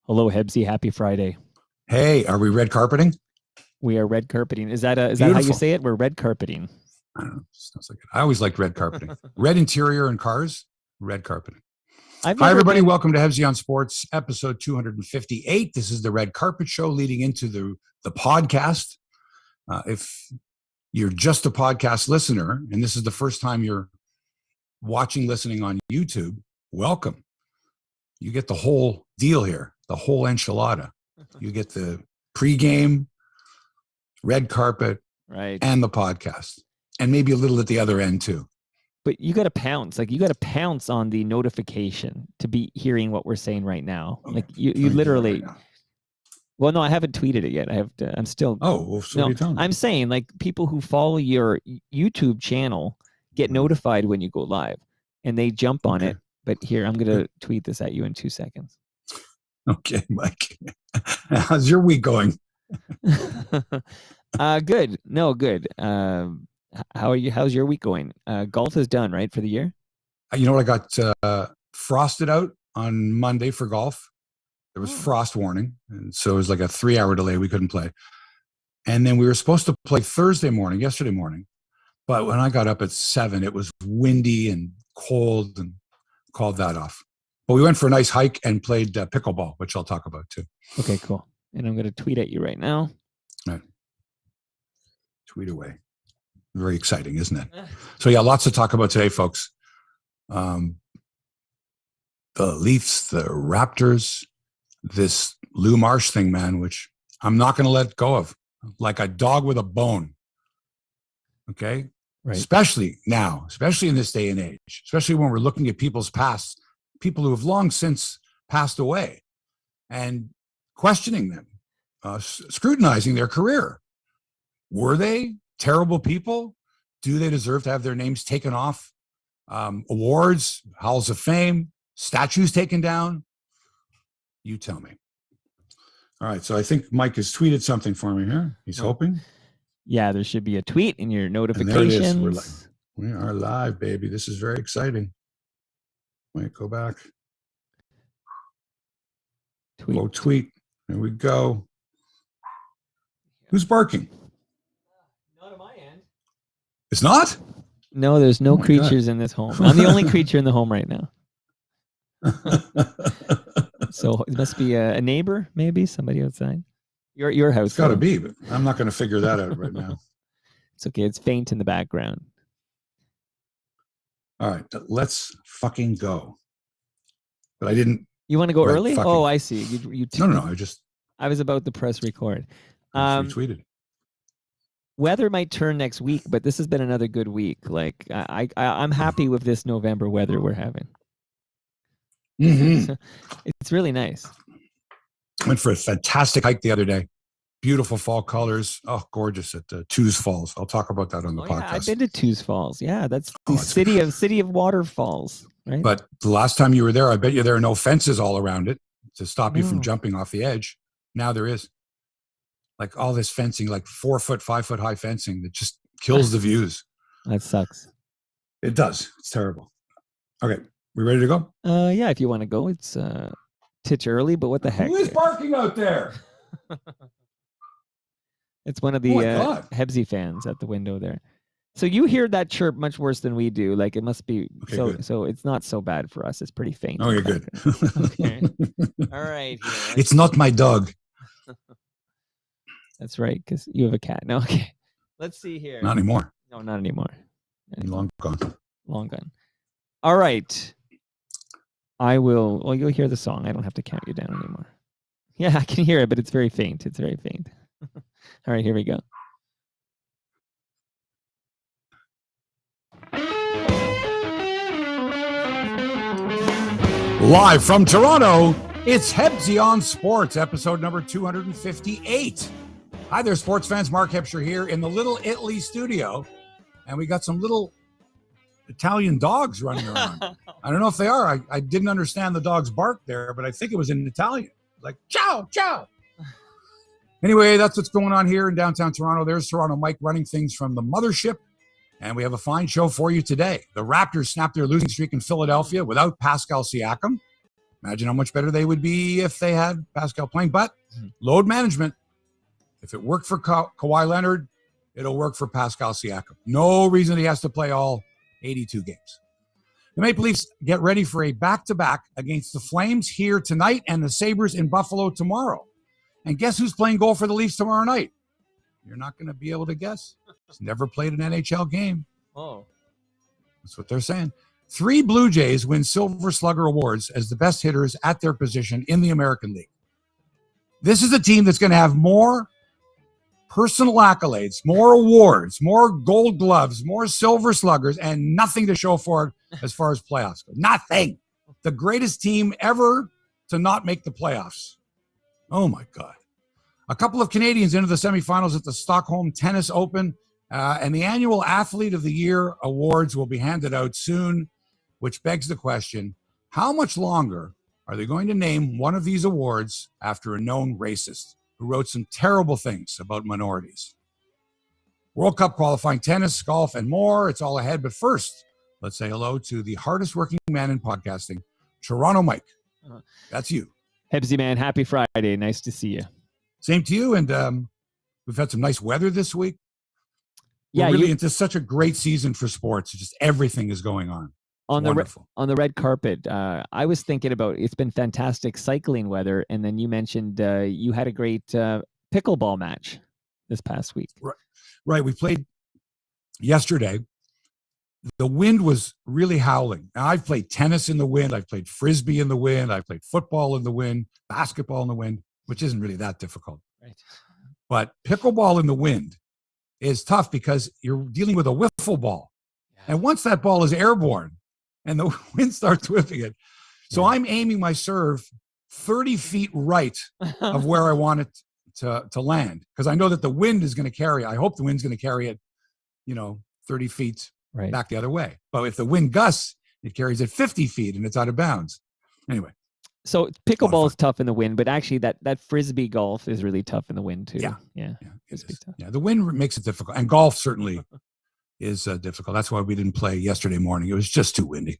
Hello, Hebsy. Happy Friday. Hey, are we red carpeting? We are red carpeting. Is that how you say it? We're red carpeting. I don't know. Sounds like it. I always liked red carpeting. Red interior in cars, red carpeting. Hi, everybody. Welcome to Hebsy on Sports, episode 258. This is the Red Carpet Show leading into the podcast. If you're just a podcast listener, and this is the first time you're listening on YouTube, welcome. You get the whole deal here, the whole enchilada. You get the pregame, red carpet, right, and the podcast, and maybe a little at the other end too. But you got to pounce. You got to pounce on the notification to be hearing what we're saying right now. Okay. You literally. Right, well, no, I haven't tweeted it yet. I'm still. Oh, well, so no, what are you telling me? I'm saying people who follow your YouTube channel get notified when you go live, and they jump on it. But here, I'm going to tweet this at you in 2 seconds. Okay, Mike. How's your week going? Good. No, good. How are you? How's your week going? Golf is done, right, for the year? You know what? I got frosted out on Monday for golf. There was frost warning, and so it was like a 3-hour delay. We couldn't play. And then we were supposed to play yesterday morning. But when I got up at 7, it was windy and cold and called that off. But we went for a nice hike and played pickleball, which I'll talk about too. Okay, cool. And I'm going to tweet at you right now. All right. Tweet away. Very exciting, isn't it? So yeah, lots to talk about today, folks. The Leafs, the Raptors, this Lou Marsh thing, man, which I'm not going to let go of, like a dog with a bone. Okay? Right. Especially now, especially in this day and age, especially when we're looking at people's past, people who have long since passed away, and questioning them, scrutinizing their career. Were they terrible people? Do they deserve to have their names taken off awards, halls of fame, statues taken down? You tell me. All right, so I think Mike has tweeted something for me here. He's hoping. Yeah, there should be a tweet in your notifications. And there it is. We are live, baby. This is very exciting. Wait, go back. Tweet. There we go. Who's barking? Not at my end. It's not? No, there's no creatures in this home. I'm the only creature in the home right now. So it must be a neighbor, maybe somebody outside. Your house. It's got to be, but I'm not going to figure that out right now. It's okay. It's faint in the background. All right, let's fucking go. But I didn't. You want to go early? Oh, I see. You No. I was about to press record. Retweeted. Weather might turn next week, but this has been another good week. I'm happy with this November weather we're having. Mm-hmm. It's really nice. Went for a fantastic hike the other day. Beautiful fall colors. Oh, gorgeous at Tews Falls. I'll talk about that on the podcast. Yeah, I've been to Tews Falls. Yeah, that's the city of waterfalls, right? But the last time you were there, I bet you there are no fences all around it to stop you from jumping off the edge. Now there is. Like all this fencing, like 4-foot, 5-foot high fencing that just kills the views. That sucks. It does. It's terrible. Okay, we ready to go? Yeah, if you want to go. It's titch early, but what the heck? Who is barking out there? It's one of the Hebsy fans at the window there. So you hear that chirp much worse than we do. Like it must be so it's not so bad for us. It's pretty faint. Oh, you're good. Okay. All right. It's not my dog. That's right, because you have a cat. No, okay. Let's see here. Not anymore. No, not anymore. Long gone. Long gone. All right. I will. Well, you'll hear the song. I don't have to count you down anymore. Yeah, I can hear it, but it's very faint. It's very faint. All right, here we go. Live from Toronto, it's Hebsy on Sports, episode number 258. Hi there, sports fans. Mark Hebsher here in the Little Italy studio. And we got some little Italian dogs running around. I don't know if they are. I didn't understand the dog's bark there, but I think it was in Italian. Like, ciao, ciao. Anyway, that's what's going on here in downtown Toronto. There's Toronto Mike running things from the mothership. And we have a fine show for you today. The Raptors snapped their losing streak in Philadelphia without Pascal Siakam. Imagine how much better they would be if they had Pascal playing. But load management, if it worked for Kawhi Leonard, it'll work for Pascal Siakam. No reason he has to play all 82 games. The Maple Leafs get ready for a back-to-back against the Flames here tonight and the Sabres in Buffalo tomorrow. And guess who's playing goal for the Leafs tomorrow night? You're not going to be able to guess. He's never played an NHL game. Oh. That's what they're saying. 3 Blue Jays win Silver Slugger awards as the best hitters at their position in the American League. This is a team that's going to have more personal accolades, more awards, more gold gloves, more Silver Sluggers, and nothing to show for it as far as playoffs go. Nothing. The greatest team ever to not make the playoffs. Oh, my God. A couple of Canadians into the semifinals at the Stockholm Tennis Open, and the annual Athlete of the Year awards will be handed out soon, which begs the question, how much longer are they going to name one of these awards after a known racist who wrote some terrible things about minorities? World Cup qualifying tennis, golf, and more. It's all ahead. But first, let's say hello to the hardest working man in podcasting, Toronto Mike. That's you. Hebsy, man, happy Friday. Nice to see you. Same to you. And we've had some nice weather this week. Yeah, We're really into such a great season for sports. Just everything is going on. On the red carpet. I was thinking about, it's been fantastic cycling weather, and then you mentioned you had a great pickleball match this past week. Right. We played yesterday. The wind was really howling. Now, I've played tennis in the wind. I've played frisbee in the wind. I've played football in the wind, basketball in the wind, which isn't really that difficult. Right. But pickleball in the wind is tough because you're dealing with a wiffle ball. Yeah. And once that ball is airborne and the wind starts whipping it, so I'm aiming my serve 30 feet right of where I want it to land, because I know that the wind is going to carry it. I hope the wind's going to carry it, 30 feet back the other way. But if the wind gusts, it carries it 50 feet and it's out of bounds. Anyway. So pickleball is tough in the wind, but actually that frisbee golf is really tough in the wind too. Yeah. Yeah, the wind makes it difficult, and golf certainly is difficult. That's why we didn't play yesterday morning. It was just too windy.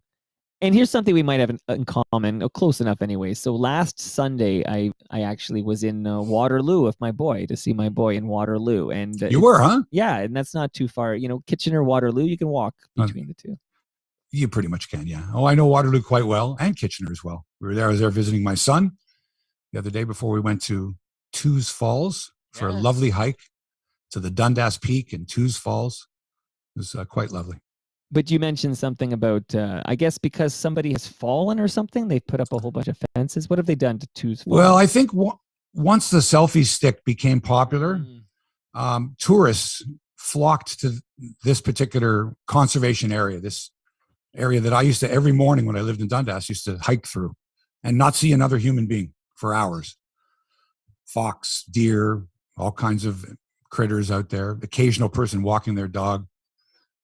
And here's something we might have in common, close enough anyway. So last Sunday, I actually was in Waterloo with my boy to see my boy in Waterloo, and you were, huh? Yeah, and that's not too far. Kitchener, Waterloo, you can walk between the two. You pretty much can, yeah. Oh, I know Waterloo quite well, and Kitchener as well. I was there visiting my son the other day before we went to Tews Falls for a lovely hike to the Dundas Peak in Tews Falls. It was quite lovely. But you mentioned something about, I guess because somebody has fallen or something, they've put up a whole bunch of fences. What have they done to Tews Falls? Well, I think once the selfie stick became popular, tourists flocked to this particular conservation area, this area that I used to, every morning when I lived in Dundas, used to hike through and not see another human being for hours. Fox, deer, all kinds of critters out there, occasional person walking their dog.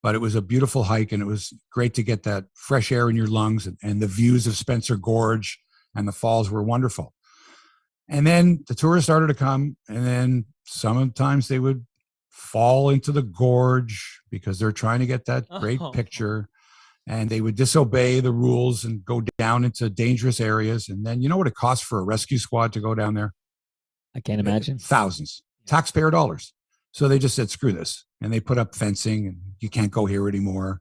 But it was a beautiful hike, and it was great to get that fresh air in your lungs, and the views of Spencer Gorge and the falls were wonderful. And then the tourists started to come, and then sometimes they would fall into the gorge because they're trying to get that great picture. And they would disobey the rules and go down into dangerous areas. And then you know what it costs for a rescue squad to go down there? I can't imagine. Thousands. Taxpayer dollars. So they just said, screw this. And they put up fencing, and you can't go here anymore.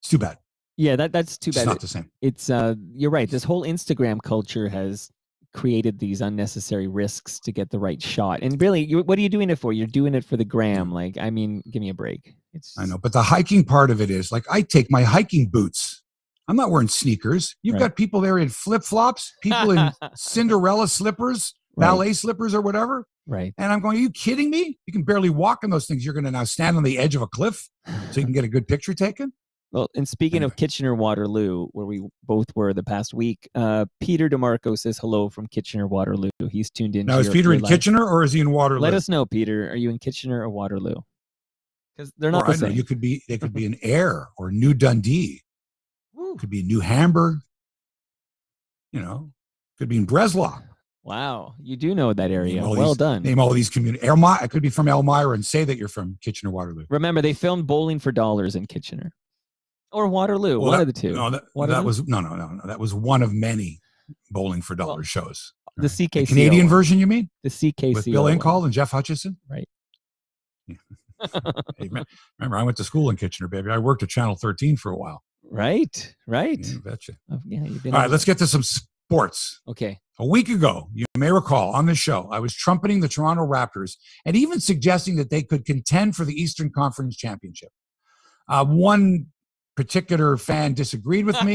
It's too bad. Yeah, that's too bad. It's not the same. It's you're right. This whole Instagram culture has created these unnecessary risks to get the right shot. And really, what are you doing it for? You're doing it for the gram. Like, I mean, give me a break. I know, but the hiking part of it is like, I take my hiking boots. I'm not wearing sneakers. You've got people there in flip-flops, people in Cinderella slippers, ballet slippers or whatever. Right. And I'm going, are you kidding me? You can barely walk in those things. You're going to now stand on the edge of a cliff so you can get a good picture taken? Well, and speaking of Kitchener, Waterloo, where we both were the past week, Peter DeMarco says hello from Kitchener, Waterloo. He's tuned in. Now, is Peter in Kitchener or is he in Waterloo? Let us know, Peter. Are you in Kitchener or Waterloo? Because they're not the same. They could be in Ayr or New Dundee. Could be New Hamburg. Could be in Breslau. Wow, you do know that area. Well done. Name all these communities. I could be from Elmira and say that you're from Kitchener, Waterloo. Remember, they filmed Bowling for Dollars in Kitchener. Or Waterloo, one of the two. No, that was one of many. Bowling for Dollars shows. The CKCO the Canadian version, you mean? The CKCO with Bill Incal and Jeff Hutchison? Right. Yeah. Hey, remember, I went to school in Kitchener, baby. I worked at Channel 13 for a while. Right. You betcha. You've been all right, let's get to some sports. Okay. A week ago, you may recall on the show, I was trumpeting the Toronto Raptors and even suggesting that they could contend for the Eastern Conference Championship. One particular fan disagreed with me.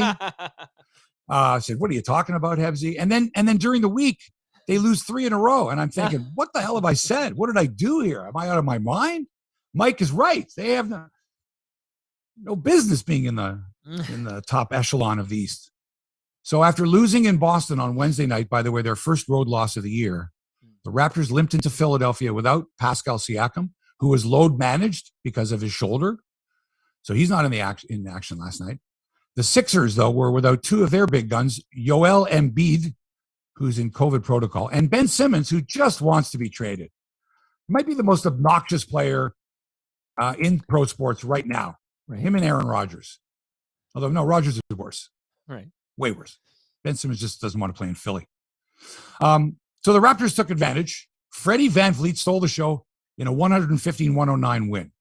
Said, "What are you talking about, Hebsy?" And then during the week, they lose 3 in a row, and I'm thinking, "What the hell have I said? What did I do here? Am I out of my mind?" Mike is right. They have no business being in the top echelon of the East. So after losing in Boston on Wednesday night, by the way, their first road loss of the year, the Raptors limped into Philadelphia without Pascal Siakam, who was load managed because of his shoulder. So he's not in action last night. The Sixers, though, were without 2 of their big guns, Joel Embiid, who's in COVID protocol, and Ben Simmons, who just wants to be traded. Might be the most obnoxious player in pro sports right now. Right. Him and Aaron Rodgers. Although, no, Rodgers is worse. Right. Way worse. Ben Simmons just doesn't want to play in Philly. So the Raptors took advantage. Freddie Van Vliet stole the show in a 115-109 win.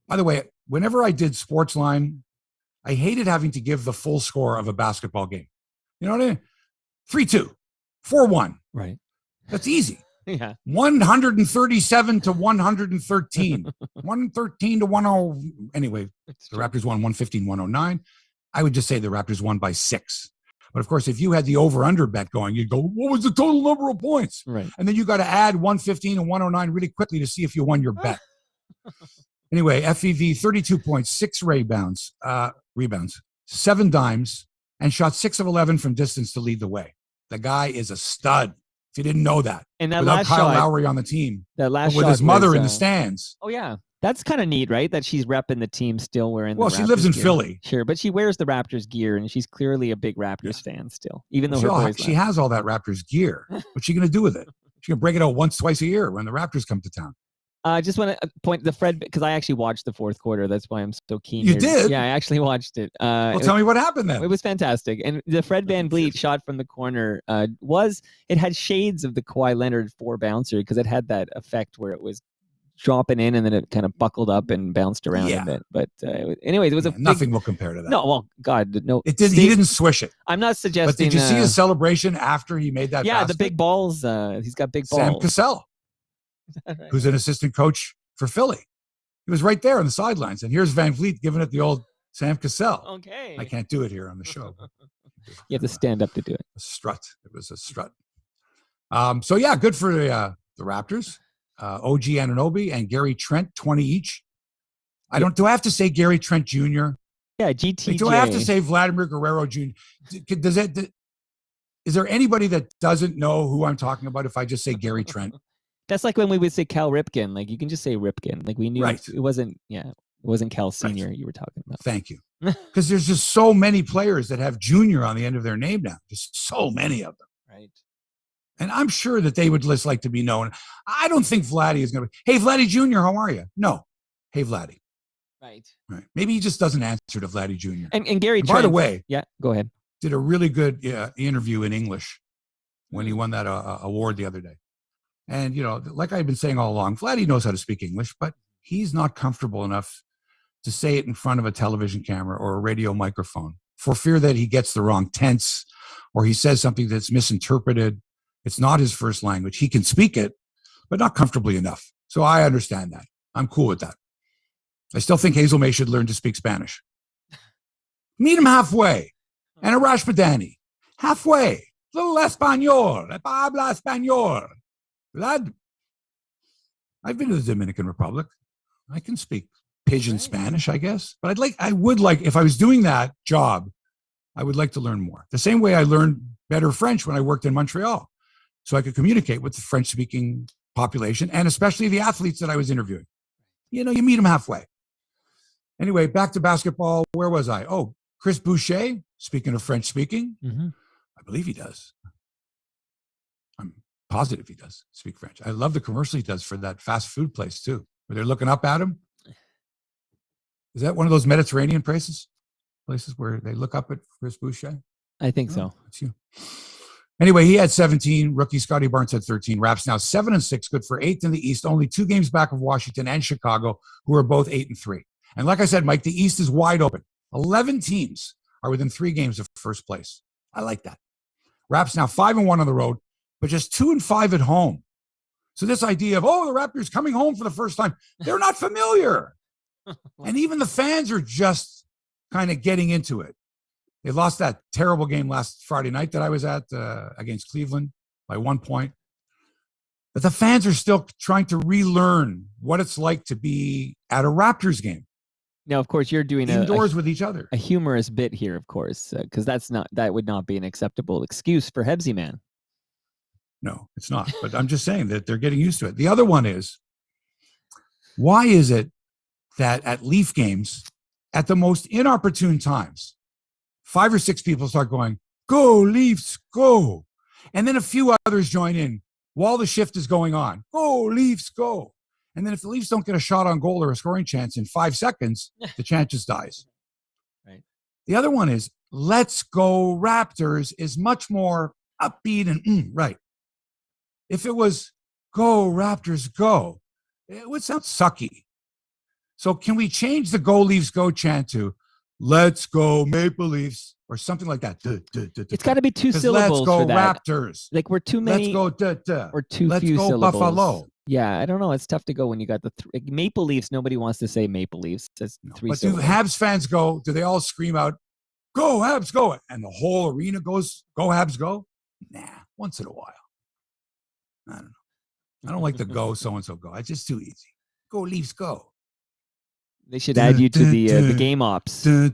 By the way, whenever I did Sportsline, I hated having to give the full score of a basketball game. You know what I mean? 3-2, 4-1. Right. That's easy. Yeah. 137 to 113. 113 to 10. Anyway, the Raptors won 115-109. I would just say the Raptors won by 6. But of course, if you had the over-under bet going, you'd go, what was the total number of points? Right. And then you got to add 115 and 109 really quickly to see if you won your bet. Anyway, FEV, 32 points, 6 rebounds, 7 dimes, and shot 6 of 11 from distance to lead the way. The guy is a stud. If you didn't know that. And that without last Kyle shot, Lowry on the team. That last with shot his mother was, in the stands. Oh, yeah. That's kind of neat, right? That she's repping the team still wearing the Well, she lives in Philly. Sure, but she wears the Raptors gear, and she's clearly a big Raptors fan still, even though her boys she has all that Raptors gear. What's she going to do with it? She's going to break it out once, twice a year when the Raptors come to town. I just want to point the Fred, because I actually watched the fourth quarter. That's why I'm so keen. You did? Yeah, I actually watched it. Well, tell me what happened then. It was fantastic. And the Fred Van Vliet shot from the corner it had shades of the Kawhi Leonard 4-bouncer, because it had that effect where it was dropping in and then it kind of buckled up and bounced around a bit. But anyways, it was nothing will compare to that. No, well, God, no. It didn't. He didn't swish it. I'm not suggesting. But did you see his celebration after he made that? Yeah, basket? the big balls. He's got big balls. Sam Cassell, right? Who's an assistant coach for Philly. He was right there on the sidelines. And here's Van Vliet giving it the old Sam Cassell. Okay. I can't do it here on the show. You have to stand up to do it. A strut. It was a strut. So, yeah, good for the Raptors. OG Anunoby and Gary Trent, 20 each. Do I have to say Gary Trent Jr.? Yeah, GTJ. Do I have to say Vladimir Guerrero Jr.? Is there anybody that doesn't know who I'm talking about if I just say Gary Trent? That's like when we would say Cal Ripken. Like, you can just say Ripken. Like, we knew it wasn't Cal Sr. you were talking about. Thank you. Because there's just so many players that have Junior on the end of their name now. Just so many of them. Right. And I'm sure that they would just like to be known. I don't think Vladdy is going to be, hey, Vladdy Jr., how are you? No. Hey, Vladdy. Right. Maybe he just doesn't answer to Vladdy Jr. And Gary Trent, by the way, yeah, go ahead. Did a really good interview in English when he won that award the other day. And, like I've been saying all along, Vladdy knows how to speak English, but he's not comfortable enough to say it in front of a television camera or a radio microphone for fear that he gets the wrong tense or he says something that's misinterpreted. It's not his first language. He can speak it, but not comfortably enough. So I understand that. I'm cool with that. I still think Hazel May should learn to speak Spanish. Meet him halfway. And Arash Badani, halfway. Little Espanol. Habla Espanol. Vlad, I've been to the Dominican Republic. I can speak pidgin Spanish, I guess. But I would like, if I was doing that job, I would like to learn more. The same way I learned better French when I worked in Montreal. So I could communicate with the French-speaking population and especially the athletes that I was interviewing. You meet them halfway. Anyway, back to basketball. Where was I? Oh, Chris Boucher, speaking of French-speaking, I believe he does. I'm positive he does speak French. I love the commercial he does for that fast food place, too, where they're looking up at him. Is that one of those Mediterranean places where they look up at Chris Boucher? I think so. It's you. Anyway, he had 17. Rookie Scotty Barnes had 13. Raps now 7-6, good for 8th in the East, only 2 games back of Washington and Chicago, who are both 8-3. And like I said, Mike, the East is wide open. 11 teams are within 3 games of first place. I like that. Raps now 5-1 on the road, but just 2-5 at home. So this idea of, the Raptors coming home for the first time, they're not familiar. And even the fans are just kind of getting into it. They lost that terrible game last Friday night that I was at against Cleveland by 1 point. But the fans are still trying to relearn what it's like to be at a Raptors game. Now, of course, you're doing indoors with each other. A humorous bit here, of course, because that would not be an acceptable excuse for Hebsy Man. No, it's not. But I'm just saying that they're getting used to it. The other one is, why is it that at Leaf games, at the most inopportune times, 5 or 6 people start going, "Go Leafs, go," and then a few others join in while the shift is going on. "Go Leafs, go." And then if the Leafs don't get a shot on goal or a scoring chance in 5 seconds, the chant just dies. Right. The other one is, "Let's go Raptors," is much more upbeat and right. If it was "Go Raptors, go," it would sound sucky. So can we change the "Go Leafs, go" chant to "Let's go Maple Leafs" or something like that? It's got to be 2 syllables. Let's go for that. Raptors. Like we're too many. Let's go or too Let's few go syllables. Buffalo. Yeah, I don't know. It's tough to go when you got the Maple Leafs. Nobody wants to say Maple Leafs. That's 3 But syllables. do Habs fans go? Do they all scream out, "Go Habs, go," and the whole arena goes, "Go Habs, go"? Nah, once in a while. I don't know. I don't like the "go so-and-so go." It's just too easy. "Go Leafs, go." They should add you to the game ops. Go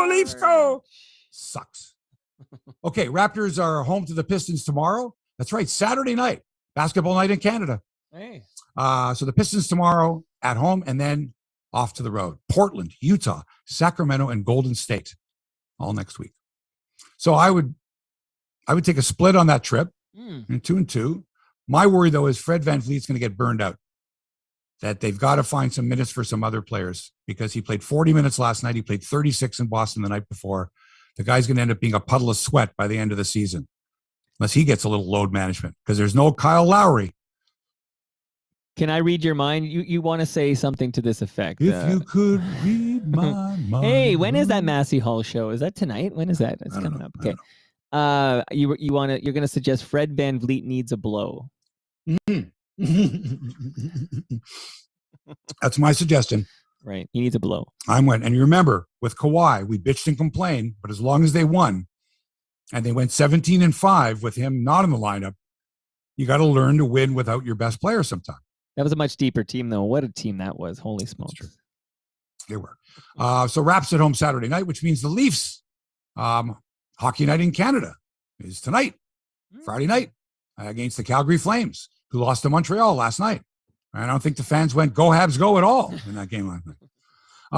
Leafs, go. Sucks. Okay, Raptors are home to the Pistons tomorrow. That's right, Saturday night, basketball night in Canada. Hey. So the Pistons tomorrow at home, and then off to the road. Portland, Utah, Sacramento, and Golden State, all next week. So I would take a split on that trip, 2-2. My worry, though, is Fred VanVleet's going to get burned out. That they've got to find some minutes for some other players because he played 40 minutes last night. He played 36 in Boston the night before. The guy's going to end up being a puddle of sweat by the end of the season, unless he gets a little load management because there's no Kyle Lowry. Can I read your mind? You want to say something to this effect? If you could read my mind. Hey, when is that Massey Hall show? Is that tonight? When is that? It's coming up. Okay. You're going to suggest Fred VanVleet needs a blow. That's my suggestion. Right. He needs a blow. I'm went. And you remember, with Kawhi, we bitched and complained, but as long as they won, and they went 17-5 with him not in the lineup, you got to learn to win without your best player sometime. That was a much deeper team, though. What a team that was. Holy smokes. They were. So Raps at home Saturday night, which means the Leafs hockey night in Canada is tonight, Friday night, against the Calgary Flames, who lost to Montreal last night. I don't think the fans went "Go Habs, go" at all in that game last night.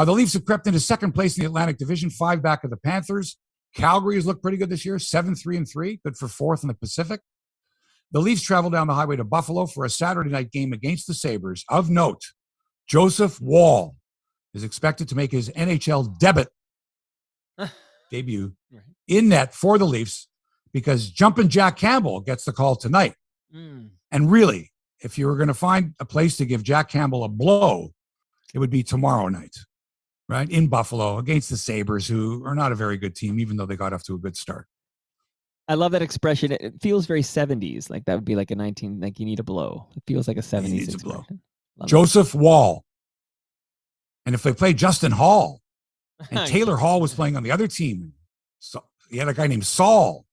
The Leafs have crept into second place in the Atlantic Division, 5 back of the Panthers. Calgary has looked pretty good this year, 7-3-3, good for 4th in the Pacific. The Leafs travel down the highway to Buffalo for a Saturday night game against the Sabres. Of note, Joseph Woll is expected to make his NHL debut in net for the Leafs because Jumpin' Jack Campbell gets the call tonight. And really, if you were going to find a place to give Jack Campbell a blow, it would be tomorrow night, right? In Buffalo against the Sabres, who are not a very good team, even though they got off to a good start. I love that expression. It feels very 70s. Like that would be like a 19, like you need a blow. It feels like a 70s. He needs a blow. Joseph Woll. And if they play Justin Hall, and Taylor Hall was playing on the other team, so he had a guy named Saul.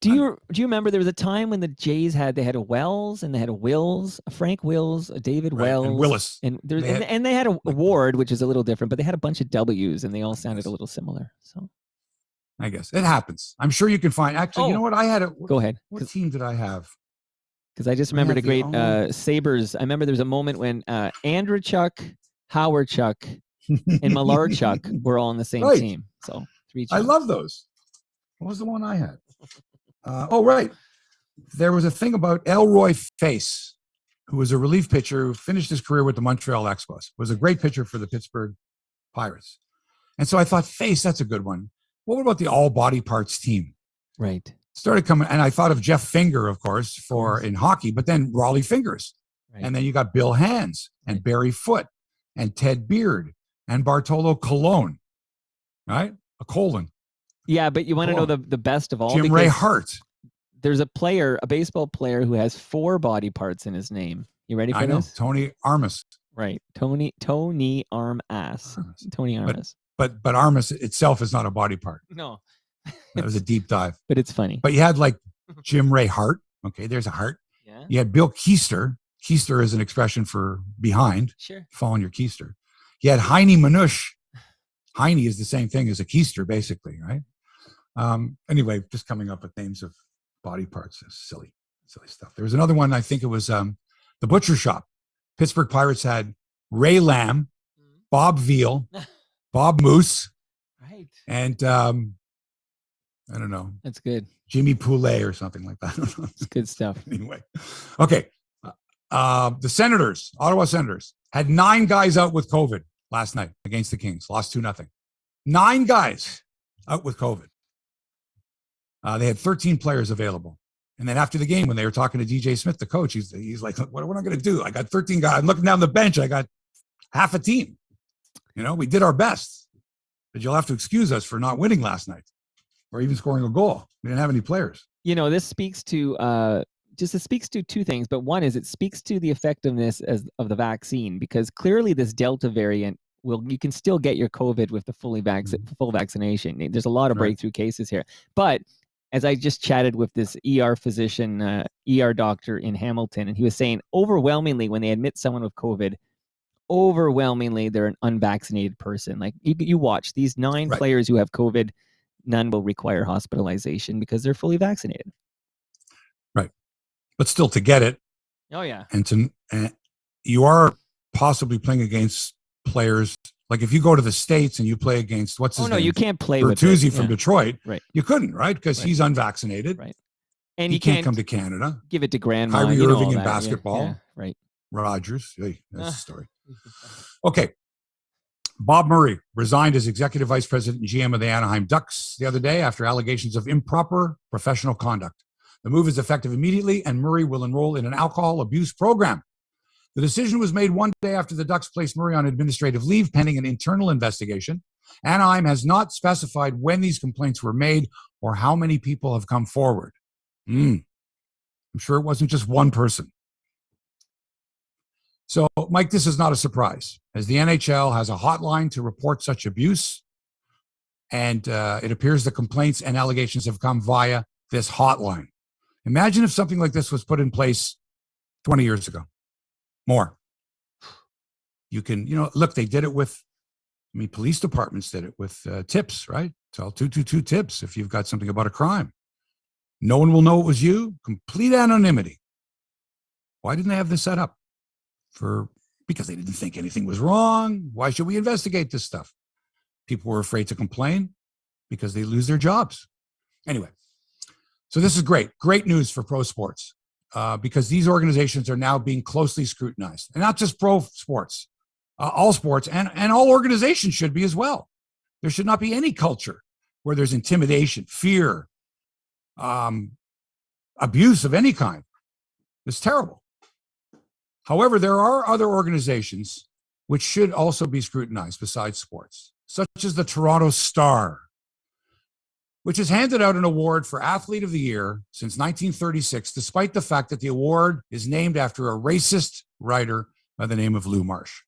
Do you remember there was a time when the Jays had a Wells and they had a Wills, a Frank Wills, a David Wells, and Willis, and they had a Ward, which is a little different, but they had a bunch of W's and they all sounded a little similar. So I guess it happens. I'm sure you can find. Actually, you know what? I had it. Go ahead. What team did I have? Because I just remembered a great Sabres. I remember there was a moment when Andrechuk, Howardchuk, and Millarchuk were all on the same team. So 3 Chucks. I love those. What was the one I had? Right. There was a thing about Elroy Face, who was a relief pitcher who finished his career with the Montreal Expos. Was a great pitcher for the Pittsburgh Pirates. And so I thought, face, that's a good one. What about the all body parts team? Right. Started coming, and I thought of Jeff Finger, of course, in hockey, but then Raleigh Fingers. Right. And then you got Bill Hands and Barry Foote and Ted Beard and Bartolo Colon, right? A colon. Yeah, but you want to know the best of all? Jim Ray Hart. There's a baseball player who has 4 body parts in his name. You ready for this? Tony Armas. Right. Tony Armas. Tony Armas. But Armas itself is not a body part. No. That was a deep dive. But it's funny. But you had like Jim Ray Hart. Okay, there's a heart. Yeah. You had Bill Keister. Keister is an expression for behind. Sure. Following your keister. You had Heine Manush. Heine is the same thing as a keister, basically, right? Anyway, just coming up with names of body parts. Silly stuff. There was another one. I think it was the Butcher Shop. Pittsburgh Pirates had Ray Lamb, Bob Veal, Bob Moose, right, and I don't know. That's good. Jimmy Poulet or something like that. It's good stuff. Anyway, okay. The Senators, Ottawa Senators, had 9 guys out with COVID last night against the Kings. Lost 2-0. 9 guys out with COVID. They had 13 players available. And then after the game, when they were talking to DJ Smith, the coach, he's like, what am I going to do? I got 13 guys. I'm looking down the bench. I got half a team. We did our best. But you'll have to excuse us for not winning last night or even scoring a goal. We didn't have any players. This speaks to it speaks to 2 things. But one is it speaks to the effectiveness of the vaccine, because clearly this Delta variant you can still get your COVID with the full vaccination. There's a lot of breakthrough cases here. But as I just chatted with this ER physician, ER doctor in Hamilton, and he was saying overwhelmingly when they admit someone with COVID, overwhelmingly they're an unvaccinated person. Like you watch these 9 players who have COVID, none will require hospitalization because they're fully vaccinated. Right. But still to get it. Oh yeah. And you are possibly playing against players. Like if you go to the States and you play against what's his name? You can't play Bertuzzi with from Detroit. Right. You couldn't, right? Because he's unvaccinated. Right. And he can't come to Canada. Give it to grandma. Kyrie Irving in basketball. Yeah. Right. Rodgers. Hey, that's the story. Okay. Bob Murray resigned as executive vice president and GM of the Anaheim Ducks the other day after allegations of improper professional conduct. The move is effective immediately, and Murray will enroll in an alcohol abuse program. The decision was made one day after the Ducks placed Murray on administrative leave pending an internal investigation. Anaheim has not specified when these complaints were made or how many people have come forward. I'm sure it wasn't just one person. So, Mike, this is not a surprise, as the NHL has a hotline to report such abuse, and it appears the complaints and allegations have come via this hotline. Imagine if something like this was put in place 20 years ago. More. You can, look, they did it with, police departments did it with tips, right? Tell 222 tips if you've got something about a crime. No one will know it was you. Complete anonymity. Why didn't they have this set up? Because they didn't think anything was wrong. Why should we investigate this stuff? People were afraid to complain because they lose their jobs. Anyway, so this is great. Great news for pro sports. Because these organizations are now being closely scrutinized, and not just pro sports, all sports and all organizations should be as well. There should not be any culture where there's intimidation, fear, abuse of any kind. It's terrible. However, there are other organizations which should also be scrutinized besides sports, such as the Toronto Star, which has handed out an award for Athlete of the Year since 1936, despite the fact that the award is named after a racist writer by the name of Lou Marsh.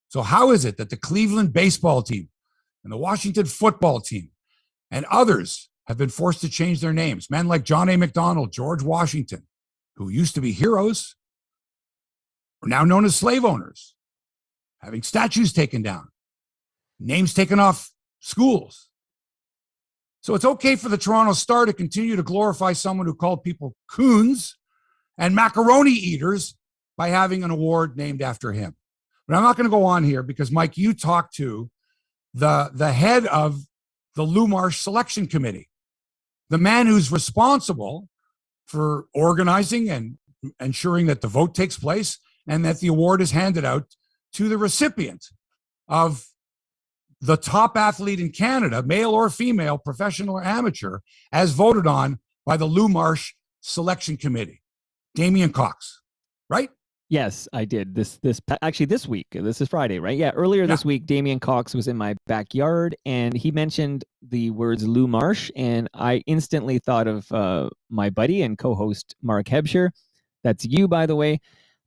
So how is it that the Cleveland baseball team and the Washington football team and others have been forced to change their names? Men like John A. MacDonald, George Washington, who used to be heroes, are now known as slave owners, having statues taken down, names taken off schools. So it's okay for the Toronto Star to continue to glorify someone who called people coons and macaroni eaters by having an award named after him. But I'm not going to go on here because, Mike, you talked to the head of the Lou Marsh Selection Committee, the man who's responsible for organizing and ensuring that the vote takes place and that the award is handed out to the recipient of the top athlete in Canada, male or female, professional or amateur, as voted on by the Lou Marsh selection committee. Damien Cox, right? Yes, I did. This week. This is Friday, right? Yeah, earlier this week, Damien Cox was in my backyard, and he mentioned the words Lou Marsh, and I instantly thought of my buddy and co-host Mark Hebscher. That's you, by the way.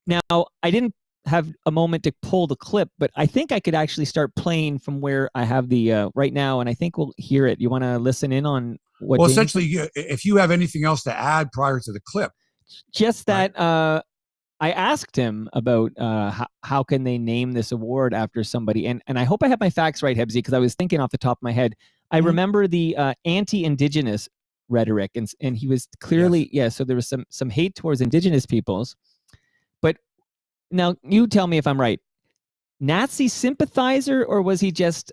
Now, I didn't have a moment to pull the clip, but I think I could actually start playing from where I have the right now, and I think we'll hear it. You want to listen in on what? Well, essentially, if you have anything else to add prior to the clip, just that. Right? I asked him about how can they name this award after somebody, and I hope I have my facts right, Hebsy, because I was thinking off the top of my head. I remember the anti-Indigenous rhetoric, and he was clearly so there was some hate towards Indigenous peoples. But now you tell me if I'm right. Nazi sympathizer, or was he just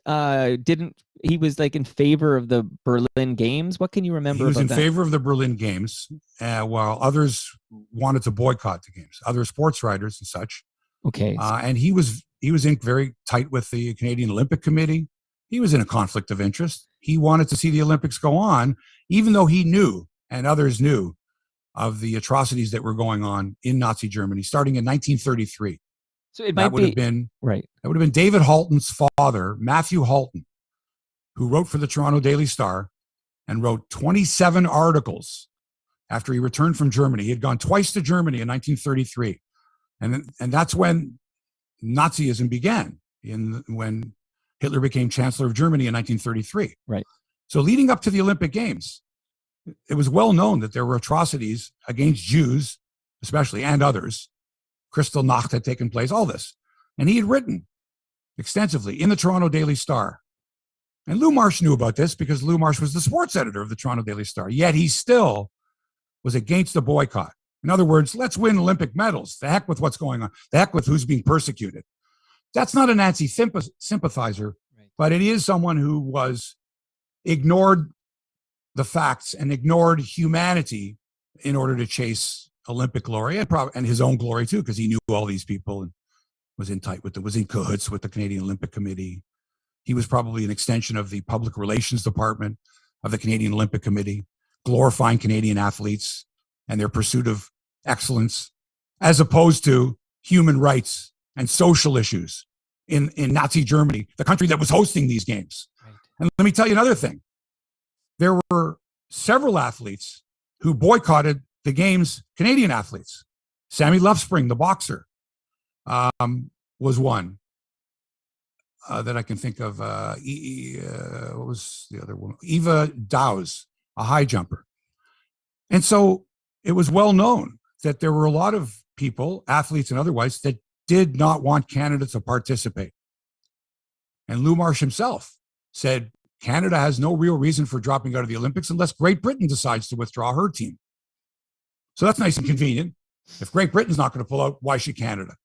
he was like in favor of the Berlin Games? What can you remember? He was in favor of the Berlin Games, while others wanted to boycott the games. Other sports writers and such. Okay. And he was in very tight with the Canadian Olympic Committee. He was in a conflict of interest. He wanted to see the Olympics go on, even though he knew and others knew of the atrocities that were going on in Nazi Germany, starting in 1933. So that would have been David Halton's father, Matthew Halton, who wrote for the Toronto Daily Star and wrote 27 articles after he returned from Germany. He had gone twice to Germany in 1933. And that's when Nazism began, when Hitler became Chancellor of Germany in 1933. Right. So leading up to the Olympic Games, it was well known that there were atrocities against Jews, especially, and others. Kristallnacht had taken place, all this. And he had written extensively in the Toronto Daily Star. And Lou Marsh knew about this because Lou Marsh was the sports editor of the Toronto Daily Star. Yet he still was against the boycott. In other words, let's win Olympic medals. The heck with what's going on. The heck with who's being persecuted. That's not a Nazi sympathizer, but it is someone who ignored the facts and ignored humanity in order to chase Olympic glory and his own glory too, because he knew all these people and was in cahoots with the Canadian Olympic Committee. He was probably an extension of the public relations department of the Canadian Olympic Committee, glorifying Canadian athletes and their pursuit of excellence, as opposed to human rights and social issues in Nazi Germany, the country that was hosting these games. Right. And let me tell you another thing. There were several athletes who boycotted the games, Canadian athletes. Sammy Lovespring, the boxer, was one that I can think of. What was the other one? Eva Dowes, a high jumper. And so it was well known that there were a lot of people, athletes and otherwise, that did not want Canada to participate. And Lou Marsh himself said, Canada has no real reason for dropping out of the Olympics unless Great Britain decides to withdraw her team. So that's nice and convenient. If Great Britain's not going to pull out, why should Canada?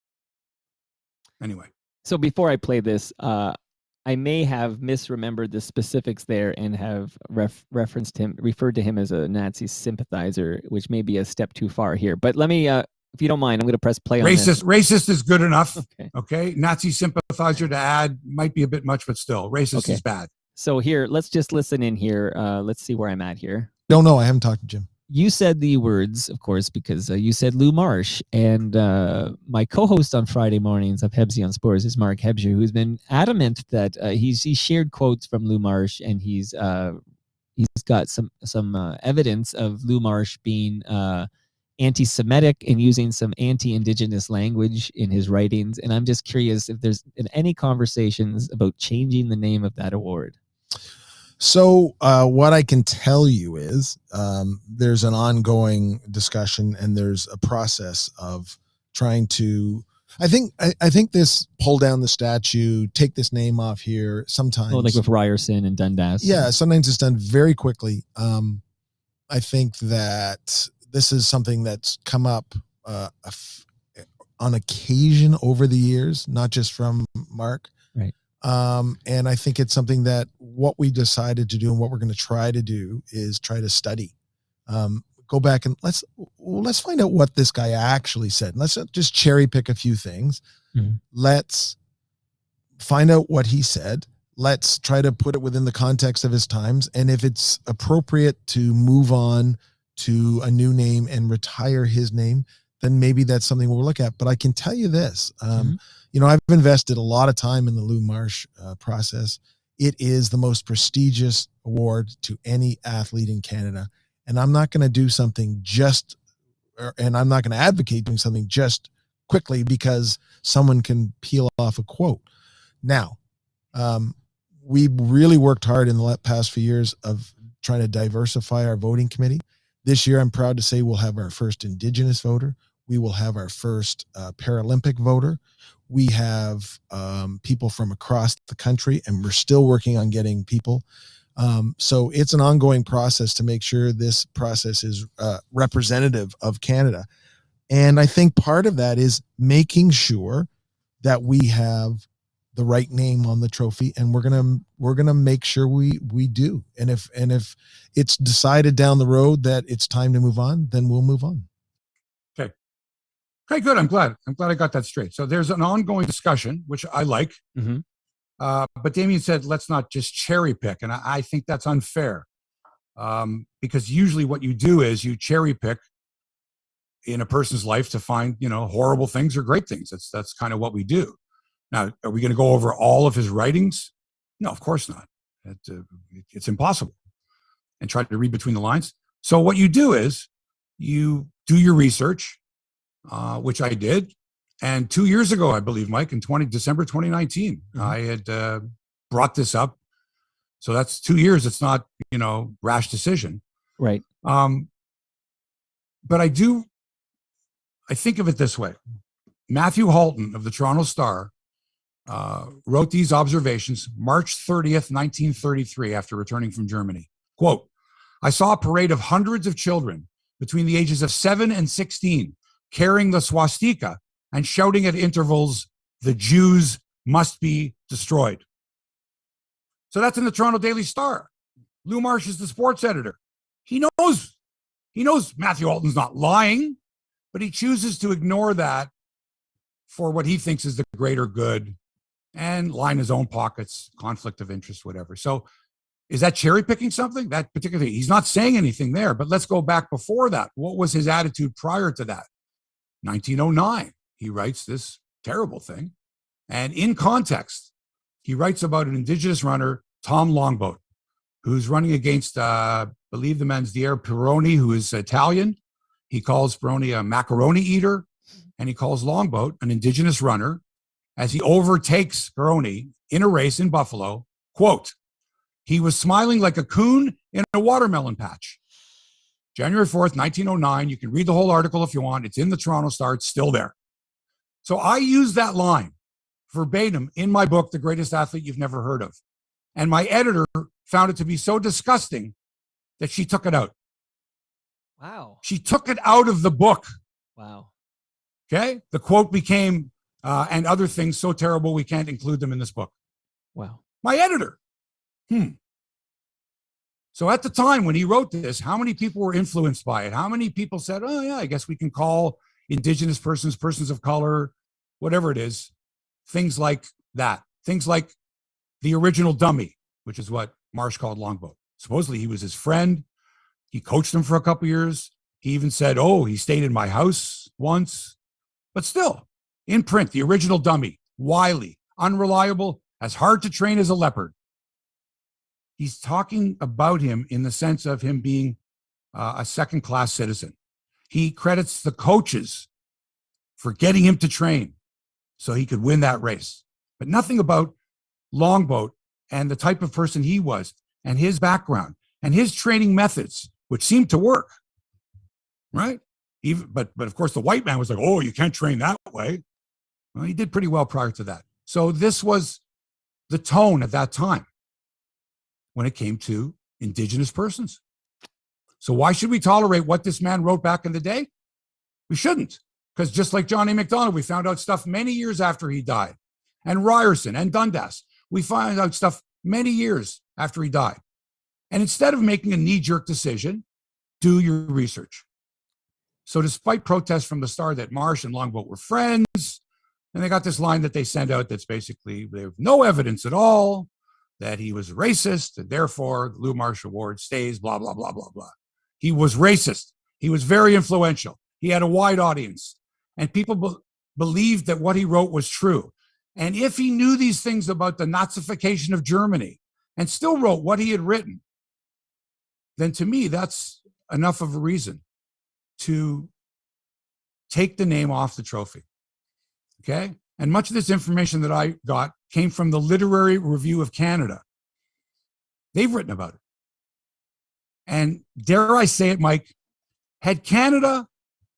Anyway. So before I play this, I may have misremembered the specifics there and have referred to him as a Nazi sympathizer, which may be a step too far here. But let me, if you don't mind, I'm going to press play on this. Racist is good enough. Okay. Nazi sympathizer to add might be a bit much, but still, racist is bad. So here, let's just listen in here. Let's see where I'm at here. No, I haven't talked to Jim. You said the words, of course, because you said Lou Marsh, and my co-host on Friday mornings of Hebsy on Sports is Mark Hebscher, who's been adamant that he's shared quotes from Lou Marsh, and he's got some evidence of Lou Marsh being anti-Semitic and using some anti-Indigenous language in his writings. And I'm just curious if there's been any conversations about changing the name of that award. So what I can tell you is there's an ongoing discussion and there's a process of trying to, I think this pull down the statue, take this name off here sometimes. Like with Ryerson and Dundas. Yeah, sometimes it's done very quickly. I think that this is something that's come up on occasion over the years, not just from Mark. Right. And I think it's something that what we decided to do and what we're going to try to do is try to study, go back and let's find out what this guy actually said. Let's not just cherry pick a few things. Mm-hmm. Let's find out what he said. let's try to put it within the context of his times. And if it's appropriate to move on to a new name and retire his name, then maybe that's something we'll look at. But I can tell you this, I've invested a lot of time in the Lou Marsh process. It is the most prestigious award to any athlete in Canada. And I'm not going to do something and I'm not going to advocate doing something just quickly because someone can peel off a quote. Now, we really worked hard in the past few years of trying to diversify our voting committee. This year, I'm proud to say we'll have our first Indigenous voter. We will have our first Paralympic voter. We have people from across the country, and we're still working on getting people. So it's an ongoing process to make sure this process is representative of Canada. And I think part of that is making sure that we have the right name on the trophy, and we're gonna make sure we do. And if it's decided down the road that it's time to move on, then we'll move on. Okay, good. I'm glad I got that straight. So there's an ongoing discussion, which I like. Mm-hmm. But Damien said, let's not just cherry pick. And I think that's unfair. Because usually what you do is you cherry pick in a person's life to find, horrible things or great things. That's kind of what we do. Now, are we going to go over all of his writings? No, of course not. It's impossible. And try to read between the lines. So what you do is you do your research, which I did. And 2 years ago, I believe, Mike, in December 2019, I had brought this up. So that's 2 years. It's not, rash decision. Right. But I think of it this way. Matthew Halton of the Toronto Star wrote these observations March 30th, 1933, after returning from Germany. Quote, I saw a parade of hundreds of children between the ages of 7 and 16 carrying the swastika and shouting at intervals, the Jews must be destroyed. So that's in the Toronto Daily Star. Lou Marsh is the sports editor. He knows Matthew Halton's not lying, but he chooses to ignore that for what he thinks is the greater good and line his own pockets, conflict of interest, whatever. So is that cherry picking something? That particular thing? He's not saying anything there, but let's go back before that. What was his attitude prior to that? 1909, he writes this terrible thing. And in context, he writes about an Indigenous runner, Tom Longboat, who's running against, I believe the man's Dier Pironi, who is Italian. He calls Pironi a macaroni eater, and he calls Longboat an Indigenous runner as he overtakes Pironi in a race in Buffalo. Quote, he was smiling like a coon in a watermelon patch. January 4th, 1909. You can read the whole article if you want. It's in the Toronto Star. It's still there. So I use that line verbatim in my book, The Greatest Athlete You've Never Heard of. And my editor found it to be so disgusting that she took it out. Wow. She took it out of the book. Wow. Okay. The quote became, and other things so terrible we can't include them in this book. Wow. My editor. So at the time when he wrote this, how many people were influenced by it? How many people said, oh yeah, I guess we can call Indigenous persons, persons of color, whatever it is, things like that. Things like the original dummy, which is what Marsh called Longboat. Supposedly he was his friend. He coached him for a couple years. He even said, oh, he stayed in my house once. But still, in print, the original dummy, wily, unreliable, as hard to train as a leopard. He's talking about him in the sense of him being a second-class citizen. He credits the coaches for getting him to train so he could win that race. But nothing about Longboat and the type of person he was and his background and his training methods, which seemed to work, right? But of course, the white man was like, oh, you can't train that way. Well, he did pretty well prior to that. So this was the tone at that time when it came to Indigenous persons. So why should we tolerate what this man wrote back in the day? We shouldn't, because just like John A. Macdonald, we found out stuff many years after he died. And Ryerson and Dundas, we found out stuff many years after he died. And instead of making a knee-jerk decision, do your research. So despite protests from the Star that Marsh and Longboat were friends, and they got this line that they send out that's basically, they have no evidence at all. that he was racist, and therefore the Lou Marsh Award stays, blah, blah, blah, blah, blah. He was racist. He was very influential. He had a wide audience, and people believed that what he wrote was true. And if he knew these things about the Nazification of Germany and still wrote what he had written, then to me, that's enough of a reason to take the name off the trophy. Okay? And much of this information that I got came from the Literary Review of Canada. They've written about it. And dare I say it, Mike, had Canada,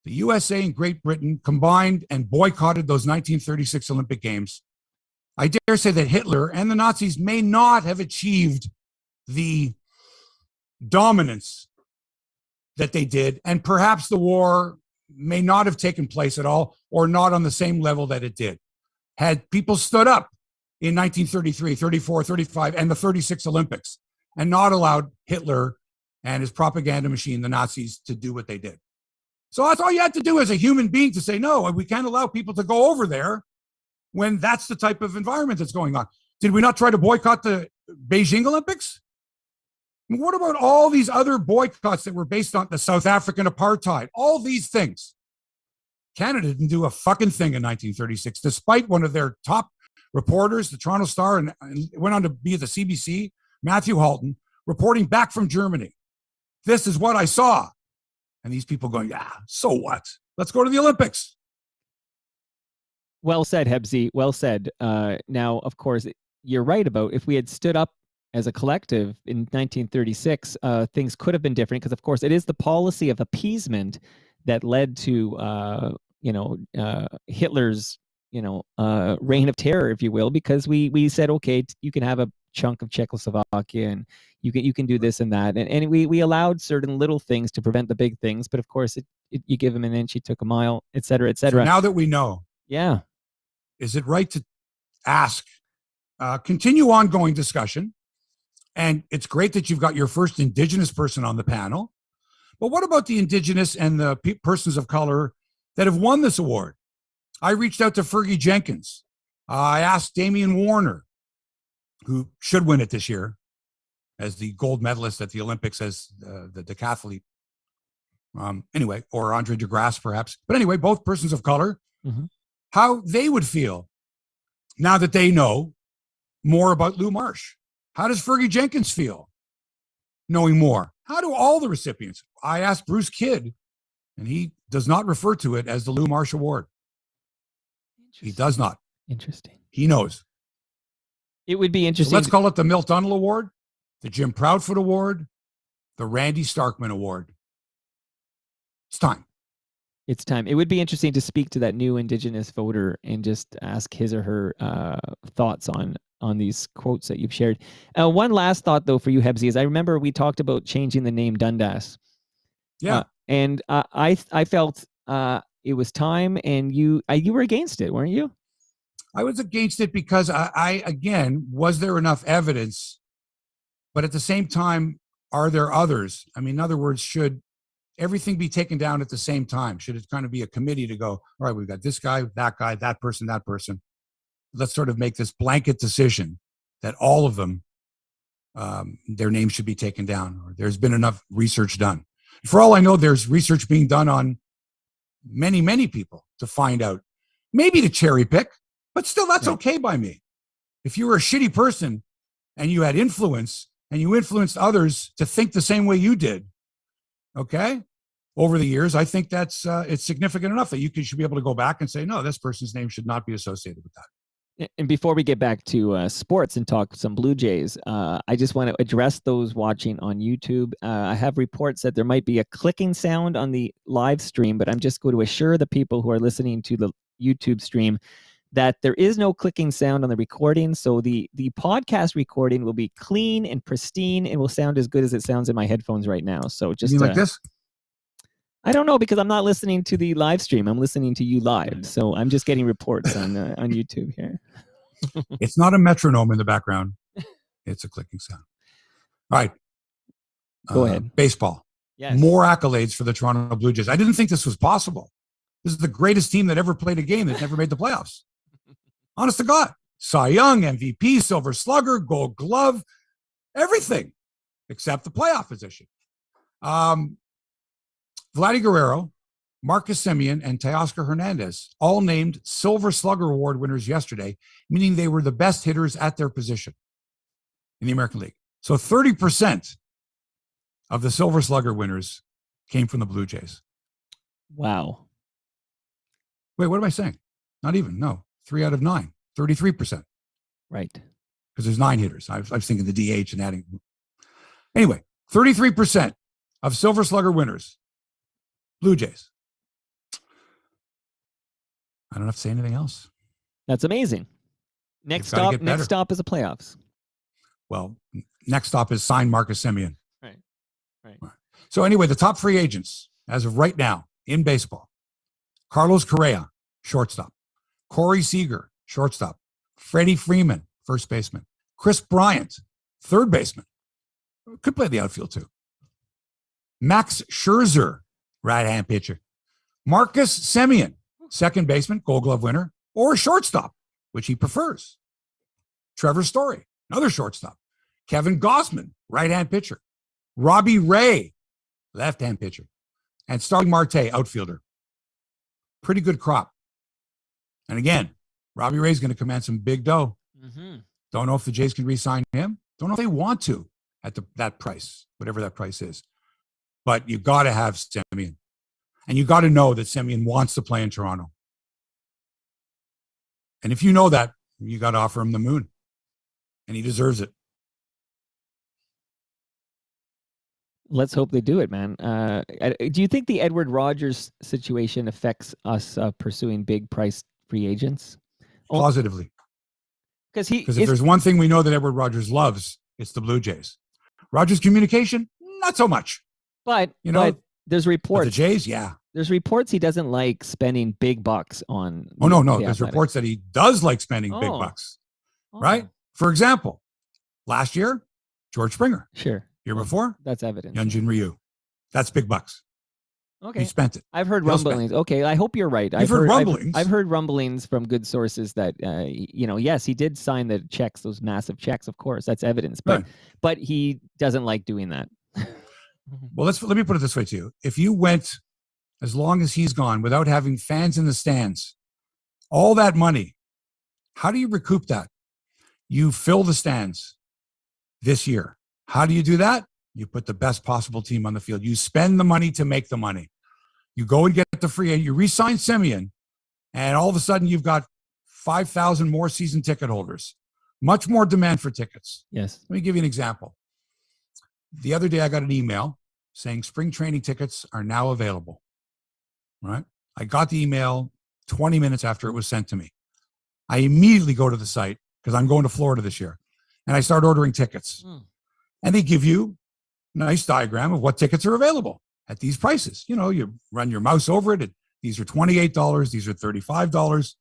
the USA, and Great Britain combined and boycotted those 1936 Olympic Games, I dare say that Hitler and the Nazis may not have achieved the dominance that they did, and perhaps the war may not have taken place at all, or not on the same level that it did. Had people stood up in 1933, 34, 35, and the 36 Olympics, and not allowed Hitler and his propaganda machine, the Nazis, to do what they did. So that's all you had to do as a human being to say, no, we can't allow people to go over there when that's the type of environment that's going on. Did we not try to boycott the Beijing Olympics? What about all these other boycotts that were based on the South African apartheid? All these things. Canada didn't do a fucking thing in 1936, despite one of their top reporters, the Toronto Star, and went on to be at the CBC, Matthew Halton, reporting back from Germany. This is what I saw. And these people going, so what? Let's go to the Olympics. Well said, Hebsy. Well said. Now, of course, you're right about if we had stood up as a collective in 1936, things could have been different because, of course, it is the policy of appeasement that led to, Hitler's, reign of terror, if you will, because we said, okay, you can have a chunk of Czechoslovakia and you can do this and that. And we allowed certain little things to prevent the big things. But, of course, you give them an inch, you took a mile, et cetera, et cetera. So now that we know, yeah, is it right to ask, continue ongoing discussion? And it's great that you've got your first Indigenous person on the panel. But what about the Indigenous and the persons of color that have won this award? I reached out to Fergie Jenkins. I asked Damien Warner, who should win it this year, as the gold medalist at the Olympics as the decathlete. Or Andre DeGrasse, perhaps. But anyway, both persons of color, how they would feel now that they know more about Lou Marsh. How does Fergie Jenkins feel knowing more? How do all the recipients? I asked Bruce Kidd, and he does not refer to it as the Lou Marsh Award. He does not. Interesting. He knows. It would be interesting. So let's call it the Milt Dunnell Award, the Jim Proudfoot Award, the Randy Starkman Award. It's time. It's time. It would be interesting to speak to that new Indigenous voter and just ask his or her thoughts on these quotes that you've shared. One last thought, though, for you, Hebsy, is I remember we talked about changing the name Dundas. Yeah. And I felt it was time, and you were against it, weren't you? I was against it because I again, was there enough evidence? But at the same time, are there others? I mean, in other words, should everything be taken down at the same time? Should it kind of be a committee to go, all right, we've got this guy, that person, that person. Let's sort of make this blanket decision that all of them, their names should be taken down, or there's been enough research done. For all I know, there's research being done on many, many people to find out, maybe to cherry pick, but still that's okay by me. If you were a shitty person and you had influence and you influenced others to think the same way you did, okay, over the years, I think that's it's significant enough that you should be able to go back and say, no, this person's name should not be associated with that. And before we get back to sports and talk some Blue Jays, I just want to address those watching on YouTube. I have reports that there might be a clicking sound on the live stream, but I'm just going to assure the people who are listening to the YouTube stream that there is no clicking sound on the recording. So the podcast recording will be clean and pristine and will sound as good as it sounds in my headphones right now. So just you mean like this? I don't know, because I'm not listening to the live stream. I'm listening to you live. So I'm just getting reports on YouTube here. It's not a metronome in the background. It's a clicking sound. All right. Go ahead. Baseball. Yes. More accolades for the Toronto Blue Jays. I didn't think this was possible. This is the greatest team that ever played a game that never made the playoffs. Honest to God. Cy Young, MVP, Silver Slugger, Gold Glove, everything except the playoff position. Vladdy Guerrero, Marcus Semien, and Teoscar Hernandez all named Silver Slugger Award winners yesterday, meaning they were the best hitters at their position in the American League. So 30% of the Silver Slugger winners came from the Blue Jays. Wow. Wait, what am I saying? Not even. No. 3 out of 9. 33%. Right. Because there's 9 hitters. I was thinking the DH and adding. Anyway, 33% of Silver Slugger winners, Blue Jays. I don't have to say anything else. That's amazing. Next stop is the playoffs. Well, next stop is sign Marcus Semien. Right. So anyway, the top free agents as of right now in baseball: Carlos Correa, shortstop; Corey Seager, shortstop; Freddie Freeman, first baseman; Chris Bryant, third baseman, could play the outfield too; Max Scherzer, right-hand pitcher; Marcus Semien, second baseman, Gold Glove winner, or shortstop, which he prefers; Trevor Story, another shortstop; Kevin Gausman, right-hand pitcher; Robbie Ray, left-hand pitcher; and Starling Marte, outfielder. Pretty good crop. And again, Robbie Ray's going to command some big dough. Mm-hmm. Don't know if the Jays can re-sign him. Don't know if they want to at that price, whatever that price is. But you got to have Semien. And you got to know that Semien wants to play in Toronto. And if you know that, you got to offer him the moon. And he deserves it. Let's hope they do it, man. Do you think the Edward Rodgers situation affects us pursuing big price free agents? Positively. Because if there's one thing we know that Edward Rodgers loves, it's the Blue Jays. Rodgers' communication, not so much. But there's reports. The Jays, yeah. There's reports he doesn't like spending big bucks on. No. There's reports that he does like spending big bucks. Right? For example, last year, George Springer. Sure. Year before, that's evidence. Hyunjin Ryu. That's big bucks. Okay. He spent it. I've heard rumblings. Okay, I hope you're right. I've heard rumblings. I've heard rumblings from good sources that, yes, he did sign the checks, those massive checks, of course. That's evidence. But he doesn't like doing that. Well, let me put it this way to you. If you went as long as he's gone without having fans in the stands, all that money, how do you recoup that? You fill the stands this year. How do you do that? You put the best possible team on the field. You spend the money to make the money. You go and get the free agent. You re-sign Semien, and all of a sudden you've got 5,000 more season ticket holders. Much more demand for tickets. Yes. Let me give you an example. The other day I got an email saying spring training tickets are now available. Right? I got the email 20 minutes after it was sent to me. I immediately go to the site because I'm going to Florida this year, and I start ordering tickets. And they give you a nice diagram of what tickets are available at these prices. You run your mouse over it. These are $28. These are $35.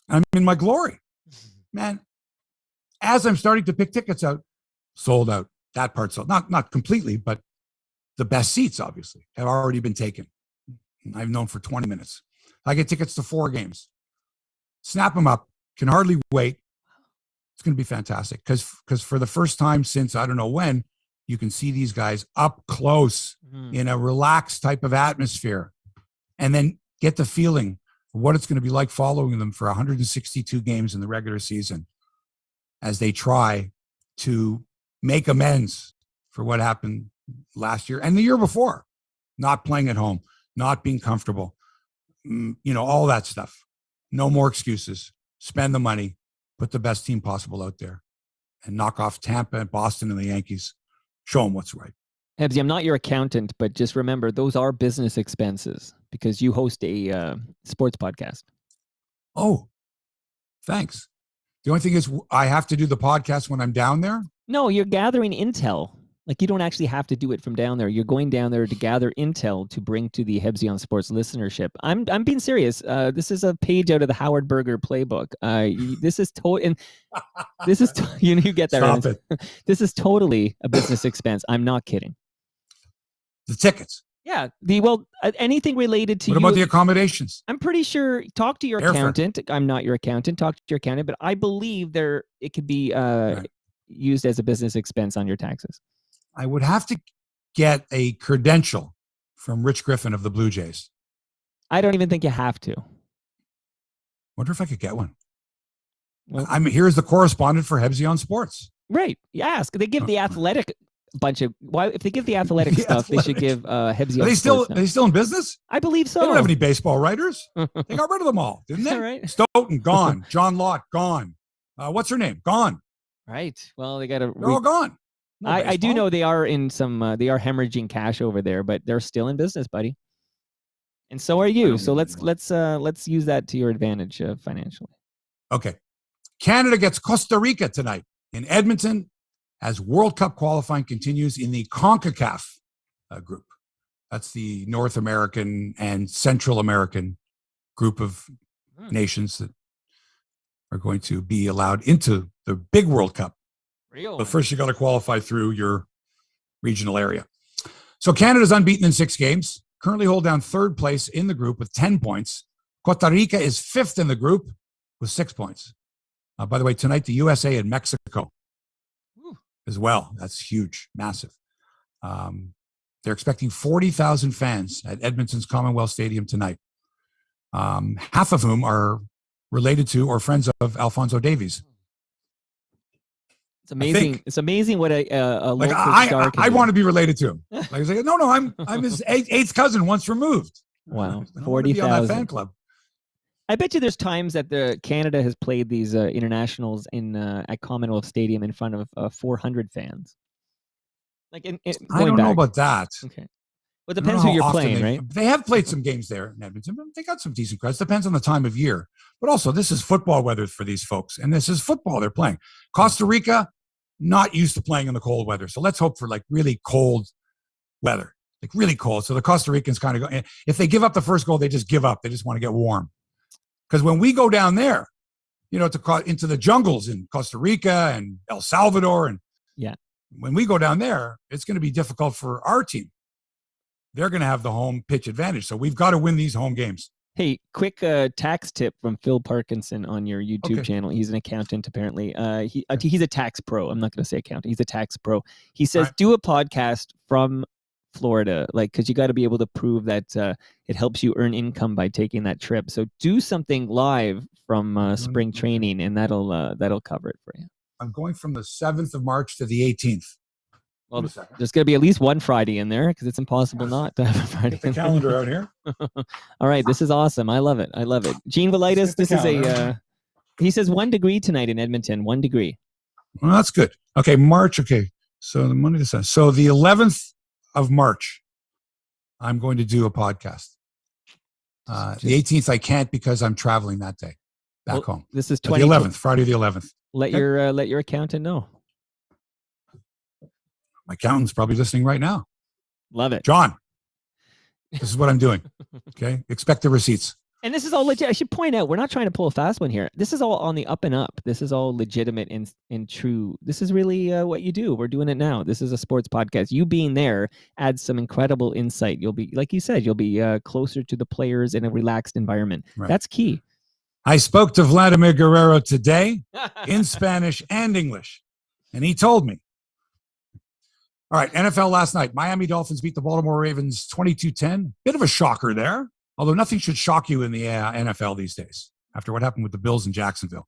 I'm in my glory. Man, as I'm starting to pick tickets out, sold out. That part sold. Not completely, but the best seats, obviously, have already been taken. I've known for 20 minutes. I get tickets to 4 games. Snap them up. Can hardly wait. It's going to be fantastic because for the first time since I don't know when, you can see these guys up close in a relaxed type of atmosphere and then get the feeling of what it's going to be like following them for 162 games in the regular season as they try to make amends for what happened last year and the year before, not playing at home, not being comfortable, all that stuff. No more excuses. Spend the money. Put the best team possible out there and knock off Tampa and Boston and the Yankees. Show them what's right. Hebsy, I'm not your accountant, but just remember, those are business expenses because you host a sports podcast. Oh, thanks. The only thing is I have to do the podcast when I'm down there? No, you're gathering intel. Like, you don't actually have to do it from down there. You're going down there to gather intel to bring to the Hebsy on Sports listenership. I'm being serious. This is a page out of the Howard Berger playbook. This is you get that. Stop it. This is totally a business expense. I'm not kidding. The tickets. Yeah. Anything related to What about the accommodations? I'm pretty sure. Talk to your Airfare. accountant. I'm not your accountant. Talk to your accountant, but I believe it could be used as a business expense on your taxes. I would have to get a credential from Rich Griffin of the Bluejays. I don't even think you have to. Wonder if I could get one. Well, here's the correspondent for Hebsy on Sports. Right. You ask. They give the athletic bunch of if they give the athletic stuff, they should give Hebsy on Sports. Are they still in business? I believe so. They don't have any baseball writers. They got rid of them all, didn't they? Right. Stoughton, gone. John Lott, gone. What's her name? Gone. Right. Well, they got to. They're all gone. No I do know they are in some. They are hemorrhaging cash over there, but they're still in business, buddy. And so are you. So let's use that to your advantage financially. Okay. Canada gets Costa Rica tonight in Edmonton as World Cup qualifying continues in the CONCACAF group. That's the North American and Central American group of nations that are going to be allowed into the big World Cup. But first, you got to qualify through your regional area. So Canada's unbeaten in 6 games, currently hold down 3rd place in the group with 10 points. Costa Rica is 5th in the group with 6 points. By the way, tonight, the USA and Mexico as well. That's huge, massive. They're expecting 40,000 fans at Edmonton's Commonwealth Stadium tonight, half of whom are related to or friends of Alphonso Davies. It's amazing. It's amazing what a local star can I do. want to be related to him. Like I say, no, I'm his 8th cousin once removed. Wow, 40,000 fan club. I bet you there's times that Canada has played these internationals at Commonwealth Stadium in front of 400 fans. Like I don't know about that. Okay. Well, it depends who you're playing, right? They have played some games there in Edmonton, but they got some decent crowds. Depends on the time of year. But also, this is football weather for these folks, and this is football they're playing. Costa Rica, not used to playing in the cold weather. So let's hope for like really cold weather, like really cold. So the Costa Ricans kind of go, if they give up the first goal, they just give up. They just want to get warm. Because when we go down there, into the jungles in Costa Rica and El Salvador, and when we go down there, it's going to be difficult for our team. They're going to have the home pitch advantage. So we've got to win these home games. Hey, quick tax tip from Phil Parkinson on your YouTube channel. He's an accountant, apparently. He's a tax pro. I'm not going to say accountant. He's a tax pro. He says, do a podcast from Florida, because you got to be able to prove that it helps you earn income by taking that trip. So do something live from spring training, and that'll cover it for you. I'm going from the 7th of March to the 18th. Well, there's going to be at least one Friday in there because it's impossible not to have a Friday. Get the calendar out here. All right, this is awesome. I love it. Gene Velitis, this is he says 1 degree tonight in Edmonton. 1 degree. Well, that's good. Okay, March. Okay, so the Monday, so the 11th of March, I'm going to do a podcast. The 18th I can't because I'm traveling that day back home. This is the 11th, Friday the 11th. Let your accountant know. My accountant's probably listening right now. Love it. John, this is what I'm doing. Okay. Expect the receipts. And this is all legit. I should point out, we're not trying to pull a fast one here. This is all on the up and up. This is all legitimate and true. This is really what you do. We're doing it now. This is a sports podcast. You being there adds some incredible insight. You'll be, like you said, you'll be closer to the players in a relaxed environment. Right. That's key. I spoke to Vladimir Guerrero today in Spanish and English, and he told me. All right, NFL last night. Miami Dolphins beat the Baltimore Ravens 22-10. Bit of a shocker there, although nothing should shock you in the NFL these days after what happened with the Bills in Jacksonville.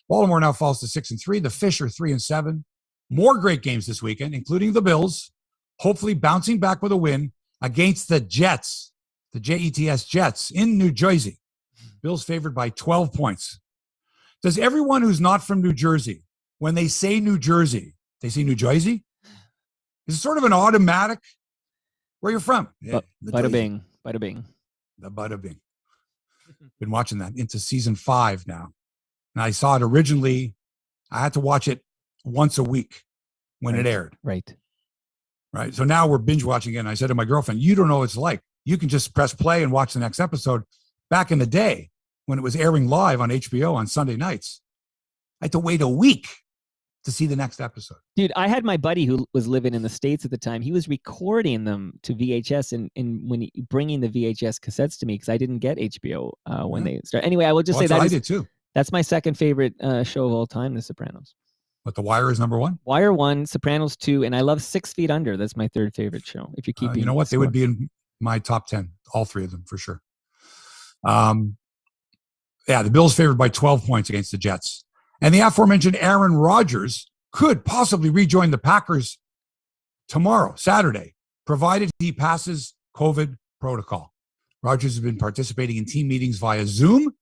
Baltimore now falls to 6-3. The Fish are 3-7. More great games this weekend, including the Bills, hopefully bouncing back with a win against the Jets, the Jets Jets in New Jersey. Bills favored by 12 points. Does everyone who's not from New Jersey, when they say New Jersey, they say New Jersey? Is it sort of an automatic? Where you're from? Yeah, bada bing. Bada bing. The bada bing. Been watching that into season 5 now. And I saw it originally. I had to watch it once a week when it aired. Right. So now we're binge watching it. And I said to my girlfriend, you don't know what it's like. You can just press play and watch the next episode. Back in the day when it was airing live on HBO on Sunday nights, I had to wait a week to see the next episode. Dude, I had my buddy who was living in the States at the time. He was recording them to VHS and bringing the VHS cassettes to me because I didn't get HBO when they started. Anyway, I will just say that I did too. That's my second favorite show of all time, The Sopranos. But The Wire is number 1? Wire 1, Sopranos 2, and I love 6 Feet Under. That's my third favorite show. If you keep you know what? They would be in my top 10, all 3 of them for sure. Yeah, the Bills favored by 12 points against the Jets. And the aforementioned Aaron Rodgers could possibly rejoin the Packers tomorrow, Saturday, provided he passes COVID protocol. Rodgers has been participating in team meetings via Zoom,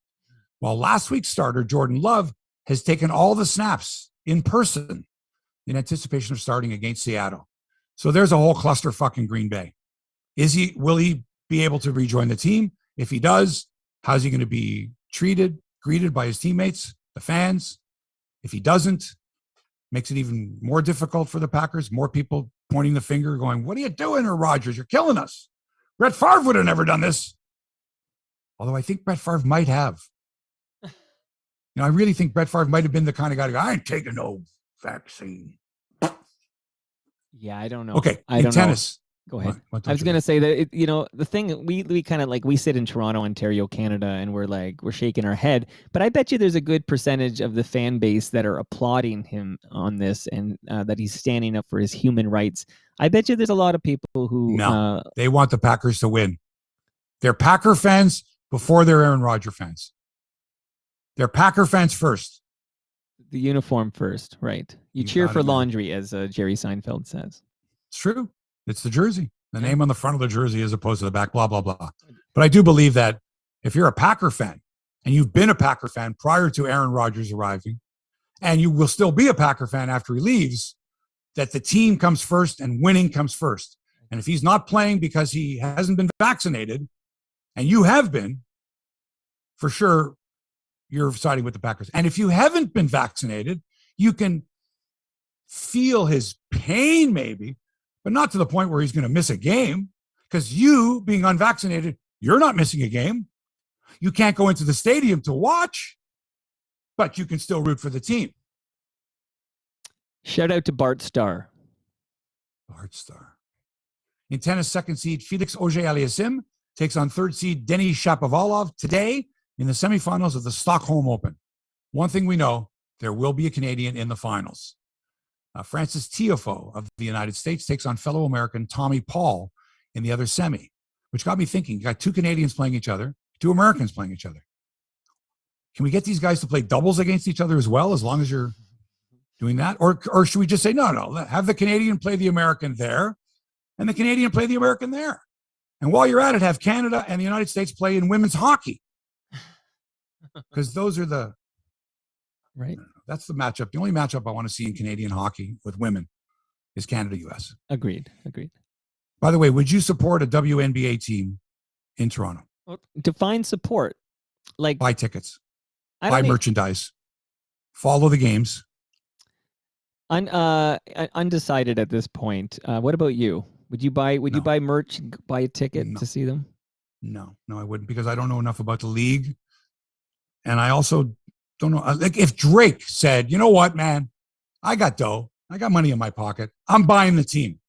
while last week's starter, Jordan Love, has taken all the snaps in person in anticipation of starting against Seattle. So there's a whole clusterfuck in Green Bay. Will he be able to rejoin the team? If he does, how's he going to be greeted by his teammates, the fans? If he doesn't, makes it even more difficult for the Packers. More people pointing the finger, going, "What are you doing, Rodgers? You're killing us. Brett Favre would have never done this." Although I think Brett Favre might have. I really think Brett Favre might have been the kind of guy to go, "I ain't taking no vaccine." Yeah, I don't know. Okay, in tennis. Go ahead. I was going to say that, the thing, we kind of we sit in Toronto, Ontario, Canada, and we're shaking our head. But I bet you there's a good percentage of the fan base that are applauding him on this and that he's standing up for his human rights. I bet you there's a lot of people who... they want the Packers to win. They're Packer fans before they're Aaron Rodgers fans. They're Packer fans first. The uniform first, right. You cheer for laundry, as Jerry Seinfeld says. It's true. It's the jersey, the name on the front of the jersey as opposed to the back, blah, blah, blah. But I do believe that if you're a Packer fan and you've been a Packer fan prior to Aaron Rodgers arriving, and you will still be a Packer fan after he leaves, that the team comes first and winning comes first. And if he's not playing because he hasn't been vaccinated, and you have been, for sure, you're siding with the Packers. And if you haven't been vaccinated, you can feel his pain maybe, but not to the point where he's going to miss a game, because you, being unvaccinated, you're not missing a game. You can't go into the stadium to watch, but you can still root for the team. Shout out to Bart Starr. Bart Starr. In tennis, second seed Felix Auger-Aliassime takes on third seed Denis Shapovalov today in the semifinals of the Stockholm Open. One thing we know, there will be a Canadian in the finals. Francis Tiafoe of the United States takes on fellow American Tommy Paul in the other semi, which got me thinking. You got 2 Canadians playing each other, 2 Americans playing each other. Can we get these guys to play doubles against each other as well, as long as you're doing that? Or should we just say, no, have the Canadian play the American there and the Canadian play the American there? And while you're at it, have Canada and the United States play in women's hockey. Because those are the... Right. That's the matchup. The only matchup I want to see in Canadian hockey with women is Canada-US. Agreed. By the way, would you support a WNBA team in Toronto? Well, define support. Like buy tickets, buy merchandise, follow the games. Undecided at this point. What about you? Would you buy merch, buy a ticket to see them? No, I wouldn't, because I don't know enough about the league. And I also don't know. Like, if Drake said, "You know what, man? I got dough. I got money in my pocket. I'm buying the team."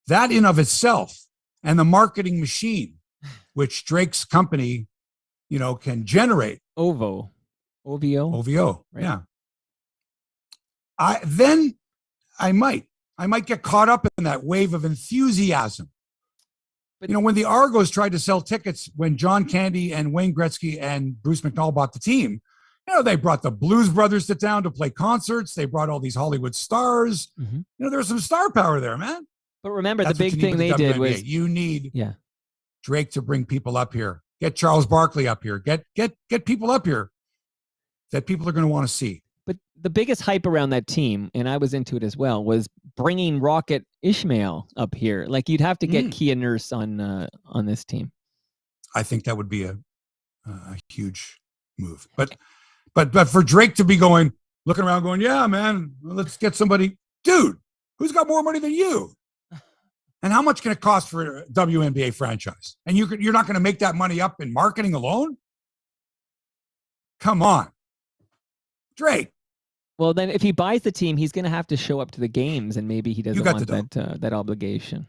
That in of itself, and the marketing machine, which Drake's company, can generate. OVO. Right. Yeah. I might get caught up in that wave of enthusiasm. But, when the Argos tried to sell tickets when John Candy and Wayne Gretzky and Bruce McNall bought the team, they brought the Blues Brothers to town to play concerts. They brought all these Hollywood stars. Mm-hmm. There was some star power there, man. But remember, the big thing they did was you need Drake to bring people up here. Get Charles Barkley up here. Get people up here that people are going to want to see. But the biggest hype around that team, and I was into it as well, was bringing Rocket Ishmael up here. Like, you'd have to get Kia Nurse on this team. I think that would be a huge move. But for Drake to be looking around going, "Yeah, man, let's get somebody." Dude, who's got more money than you? And how much can it cost for a WNBA franchise? And you're not going to make that money up in marketing alone? Come on. Drake, Well, then if he buys the team, he's going to have to show up to the games, and maybe he doesn't want that obligation.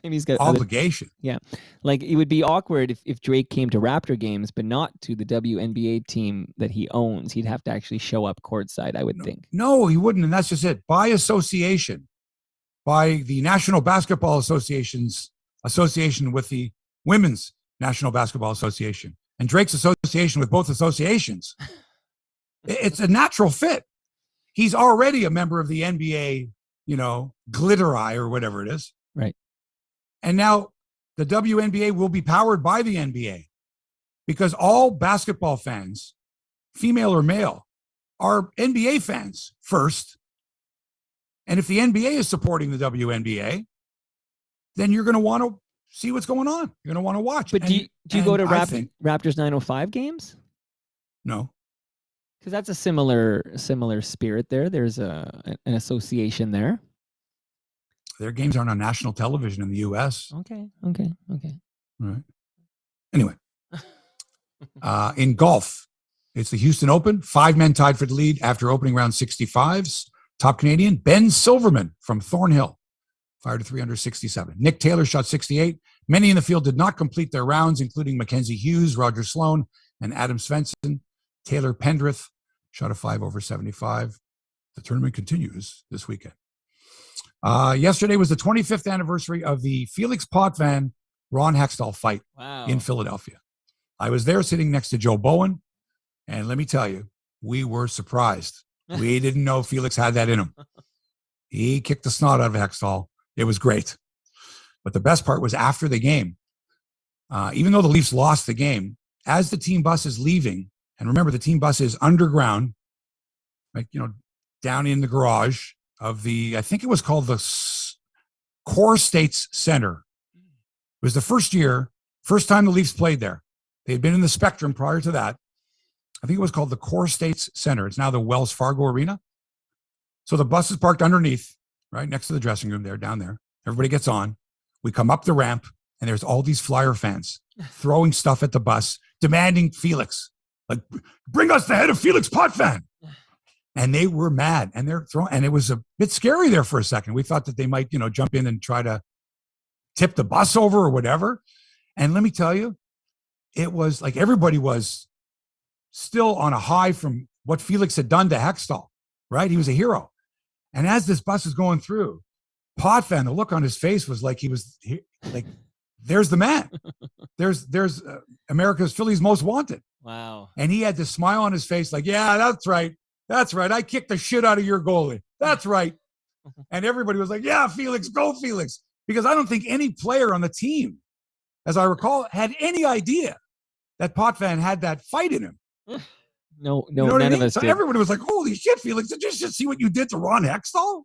He's got obligation. Yeah, like it would be awkward if Drake came to Raptor games, but not to the WNBA team that he owns. He'd have to actually show up courtside, I would think. No, he wouldn't, and that's just it. By association, by the National Basketball Association's association with the Women's National Basketball Association, and Drake's association with both associations. It's a natural fit. He's already a member of the NBA, glitter eye or whatever it is. Right. And now the WNBA will be powered by the NBA because all basketball fans, female or male, are NBA fans first. And if the NBA is supporting the WNBA, then you're going to want to see what's going on. You're going to want to watch. But do you go to Raptors 905 games? No. Because that's a similar spirit there. There's an association there. Their games aren't on national television in the U.S. Okay. All right. Anyway, in golf, it's the Houston Open. 5 men tied for the lead after opening round 65s. Top Canadian, Ben Silverman from Thornhill, fired to 367. Nick Taylor shot 68. Many in the field did not complete their rounds, including Mackenzie Hughes, Roger Sloan, and Adam Svensson. Taylor Pendrith shot a 5 over 75. The tournament continues this weekend. Yesterday was the 25th anniversary of the Felix Potvin-Ron Hextall fight in Philadelphia. I was there sitting next to Joe Bowen, and let me tell you, we were surprised. We didn't know Felix had that in him. He kicked the snot out of Hextall. It was great. But the best part was after the game, even though the Leafs lost the game, as the team bus is leaving, and remember, the team bus is underground, like, down in the garage of I think it was called the Core States Center. It was the first time the Leafs played there. They had been in the Spectrum prior to that. I think it was called the Core States Center. It's now the Wells Fargo Arena. So the bus is parked underneath, right next to the dressing room there, down there. Everybody gets on. We come up the ramp, and there's all these Flyer fans throwing stuff at the bus, demanding Felix. Like, bring us the head of Felix Potvin. And they were mad, and they're throwing, and it was a bit scary there for a second. We thought that they might, jump in and try to tip the bus over or whatever. And let me tell you, it was like everybody was still on a high from what Felix had done to Hextall, right? He was a hero. And as this bus is going through, Potvin, the look on his face was like there's the man. There's America's Phillies most wanted. Wow. And he had this smile on his face like, yeah, that's right. That's right. I kicked the shit out of your goalie. That's right. And everybody was like, yeah, Felix, go Felix. Because I don't think any player on the team, as I recall, had any idea that Potvin had that fight in him. No, none of us so did. Everybody was like, holy shit, Felix, did you just see what you did to Ron Hextall?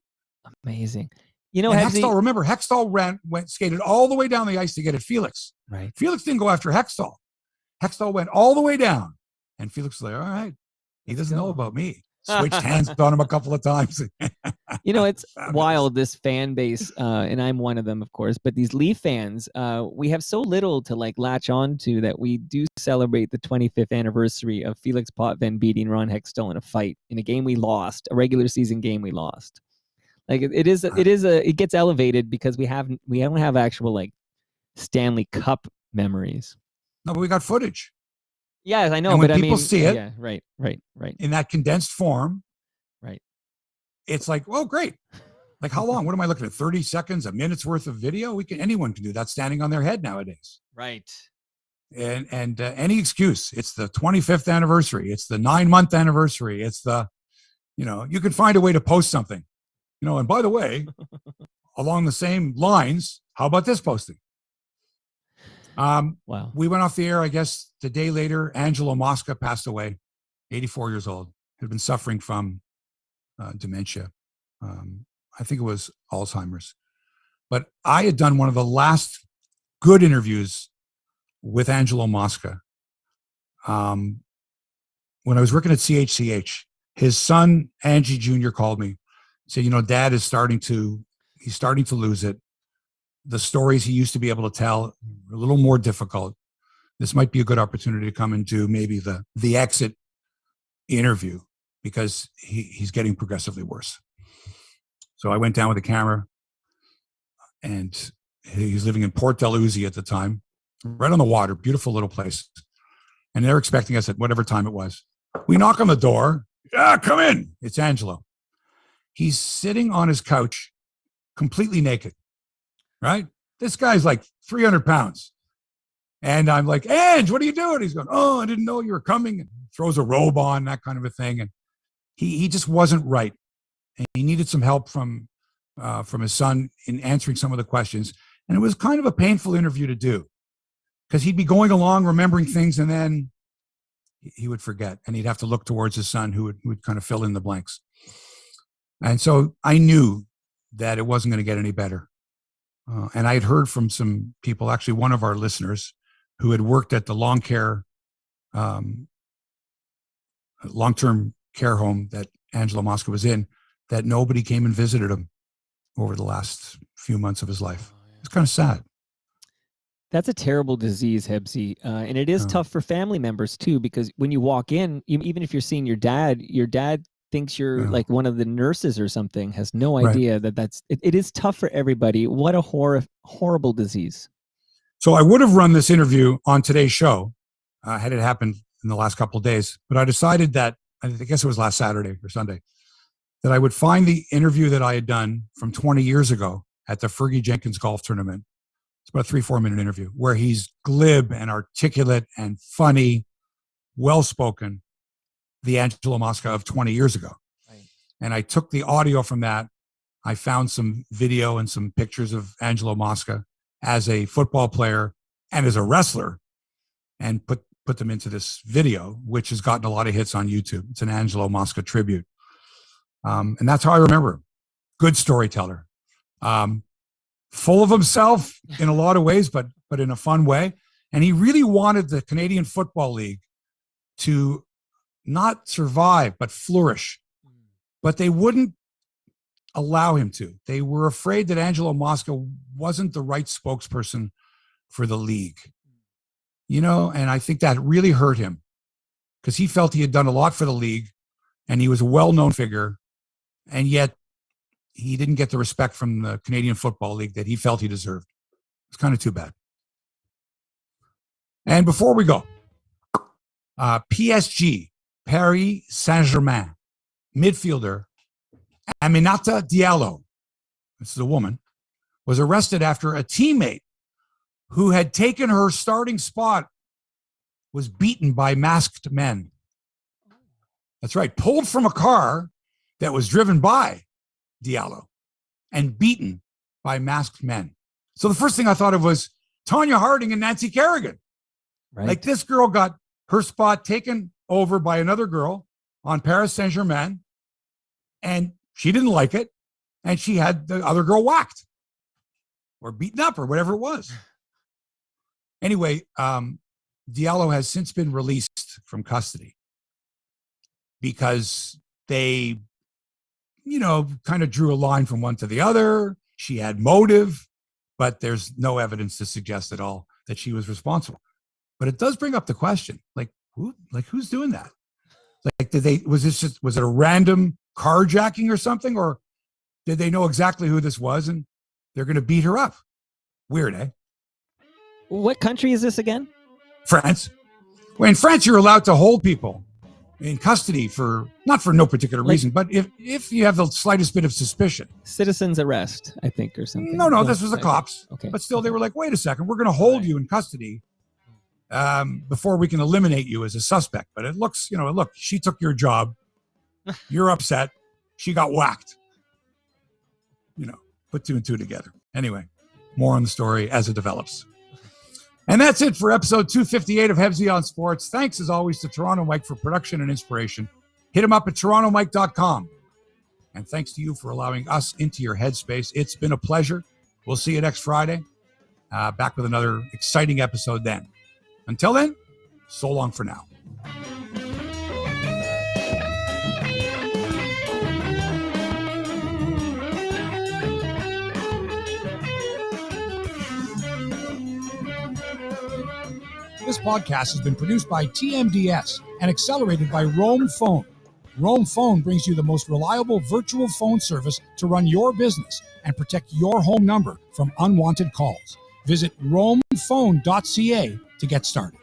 Amazing. Hextall, remember, Hextall skated all the way down the ice to get at Felix. Right. Felix didn't go after Hextall. Hextall went all the way down. And Felix was like, all right, he doesn't know about me. Switched hands on him a couple of times. It's wild, this fan base, and I'm one of them, of course, but these Leaf fans, we have so little to latch on to that we do celebrate the 25th anniversary of Felix Potvin beating Ron Hextall in a fight, in a game we lost, a regular season game we lost. Like it gets elevated because we don't have actual Stanley Cup memories. No, but we got footage. Yeah, I know. And when but people see it, yeah, right. in that condensed form, right? It's like, well, great. Like, how long? What am I looking at? 30 seconds, a minute's worth of video? Anyone can do that standing on their head nowadays. Right. And any excuse. It's the 25th anniversary. It's the 9-month anniversary. It's the, you can find a way to post something. And by the way, along the same lines, how about this posting? Wow. We went off the air, I guess, the day later. Angelo Mosca passed away, 84 years old. Had been suffering from dementia. I think it was Alzheimer's. But I had done one of the last good interviews with Angelo Mosca when I was working at CHCH. His son, Angie Jr., called me. Said, Dad is starting to lose it. The stories he used to be able to tell are a little more difficult. This might be a good opportunity to come and do maybe the exit interview. because he's getting progressively worse. So I went down with a camera, and he's living in Port Dalhousie at the time, right on the water, beautiful little place. And they're expecting us at whatever time it was. We knock on the door. Yeah, come in. It's Angelo. He's sitting on his couch, completely naked, right? This guy's like 300 pounds. And I'm like, Ange, what are you doing? He's going, oh, I didn't know you were coming. And throws a robe on, that kind of a thing. And he just wasn't right. And he needed some help from his son in answering some of the questions. And it was kind of a painful interview to do, because he'd be going along, remembering things, and then he would forget, and he'd have to look towards his son, who would kind of fill in the blanks. And so I knew that it wasn't going to get any better. And I had heard from some people, actually one of our listeners, who had worked at the long-term care home that Angelo Mosca was in, that nobody came and visited him over the last few months of his life. It's kind of sad. That's a terrible disease, Hebsy. And it is tough for family members too, because when you walk in, even if you're seeing your dad thinks you're like one of the nurses or something, has no idea that it is tough for everybody. What a horrible disease. So I would have run this interview on today's show had it happened in the last couple of days, but I decided that, I guess it was last Saturday or Sunday, that I would find the interview that I had done from 20 years ago at the Fergie Jenkins golf tournament. It's about a 3-4 minute interview where he's glib and articulate and funny, well-spoken, the Angelo Mosca of 20 years ago. Right. And I took the audio from that. I found some video and some pictures of Angelo Mosca as a football player and as a wrestler, and put them into this video, which has gotten a lot of hits on YouTube. It's an Angelo Mosca tribute. And that's how I remember him. Good storyteller. Full of himself in a lot of ways, but in a fun way. And he really wanted the Canadian Football League to not survive, but flourish. But they wouldn't allow him to. They were afraid that Angelo Mosca wasn't the right spokesperson for the league. And I think that really hurt him, because he felt he had done a lot for the league and he was a well-known figure. And yet he didn't get the respect from the Canadian Football League that he felt he deserved. It's kind of too bad. And before we go, PSG, Paris Saint-Germain, midfielder Aminata Diallo, this is a woman, was arrested after a teammate who had taken her starting spot was beaten by masked men. That's right, pulled from a car that was driven by Diallo and beaten by masked men. So the first thing I thought of was Tanya Harding and Nancy Kerrigan. Right. Like, this girl got her spot taken over by another girl on Paris Saint-Germain, and she didn't like it, and she had the other girl whacked or beaten up or whatever it was. Anyway, Diallo has since been released from custody because they kind of drew a line from one to the other. She had motive, but there's no evidence to suggest at all that she was responsible. But it does bring up the question, who's doing that? Was it a random carjacking or something, or did they know exactly who this was and they're going to beat her up? Weird, eh? What country is this again? France. Well, in France, you're allowed to hold people in custody not for no particular reason, but if you have the slightest bit of suspicion. Citizen's arrest, I think, or something. No, this was the cops. Okay. But still, they were like, wait a second, we're going to hold you in custody before we can eliminate you as a suspect. But it looks, she took your job. You're upset. She got whacked. Put 2 and 2 together. Anyway, more on the story as it develops. And that's it for episode 258 of Hebsy on Sports. Thanks, as always, to Toronto Mike for production and inspiration. Hit him up at torontomike.com. And thanks to you for allowing us into your headspace. It's been a pleasure. We'll see you next Friday. Back with another exciting episode then. Until then, so long for now. This podcast has been produced by TMDS and accelerated by Rome Phone. Roam Phone brings you the most reliable virtual phone service to run your business and protect your home number from unwanted calls. Visit roamphone.ca to get started.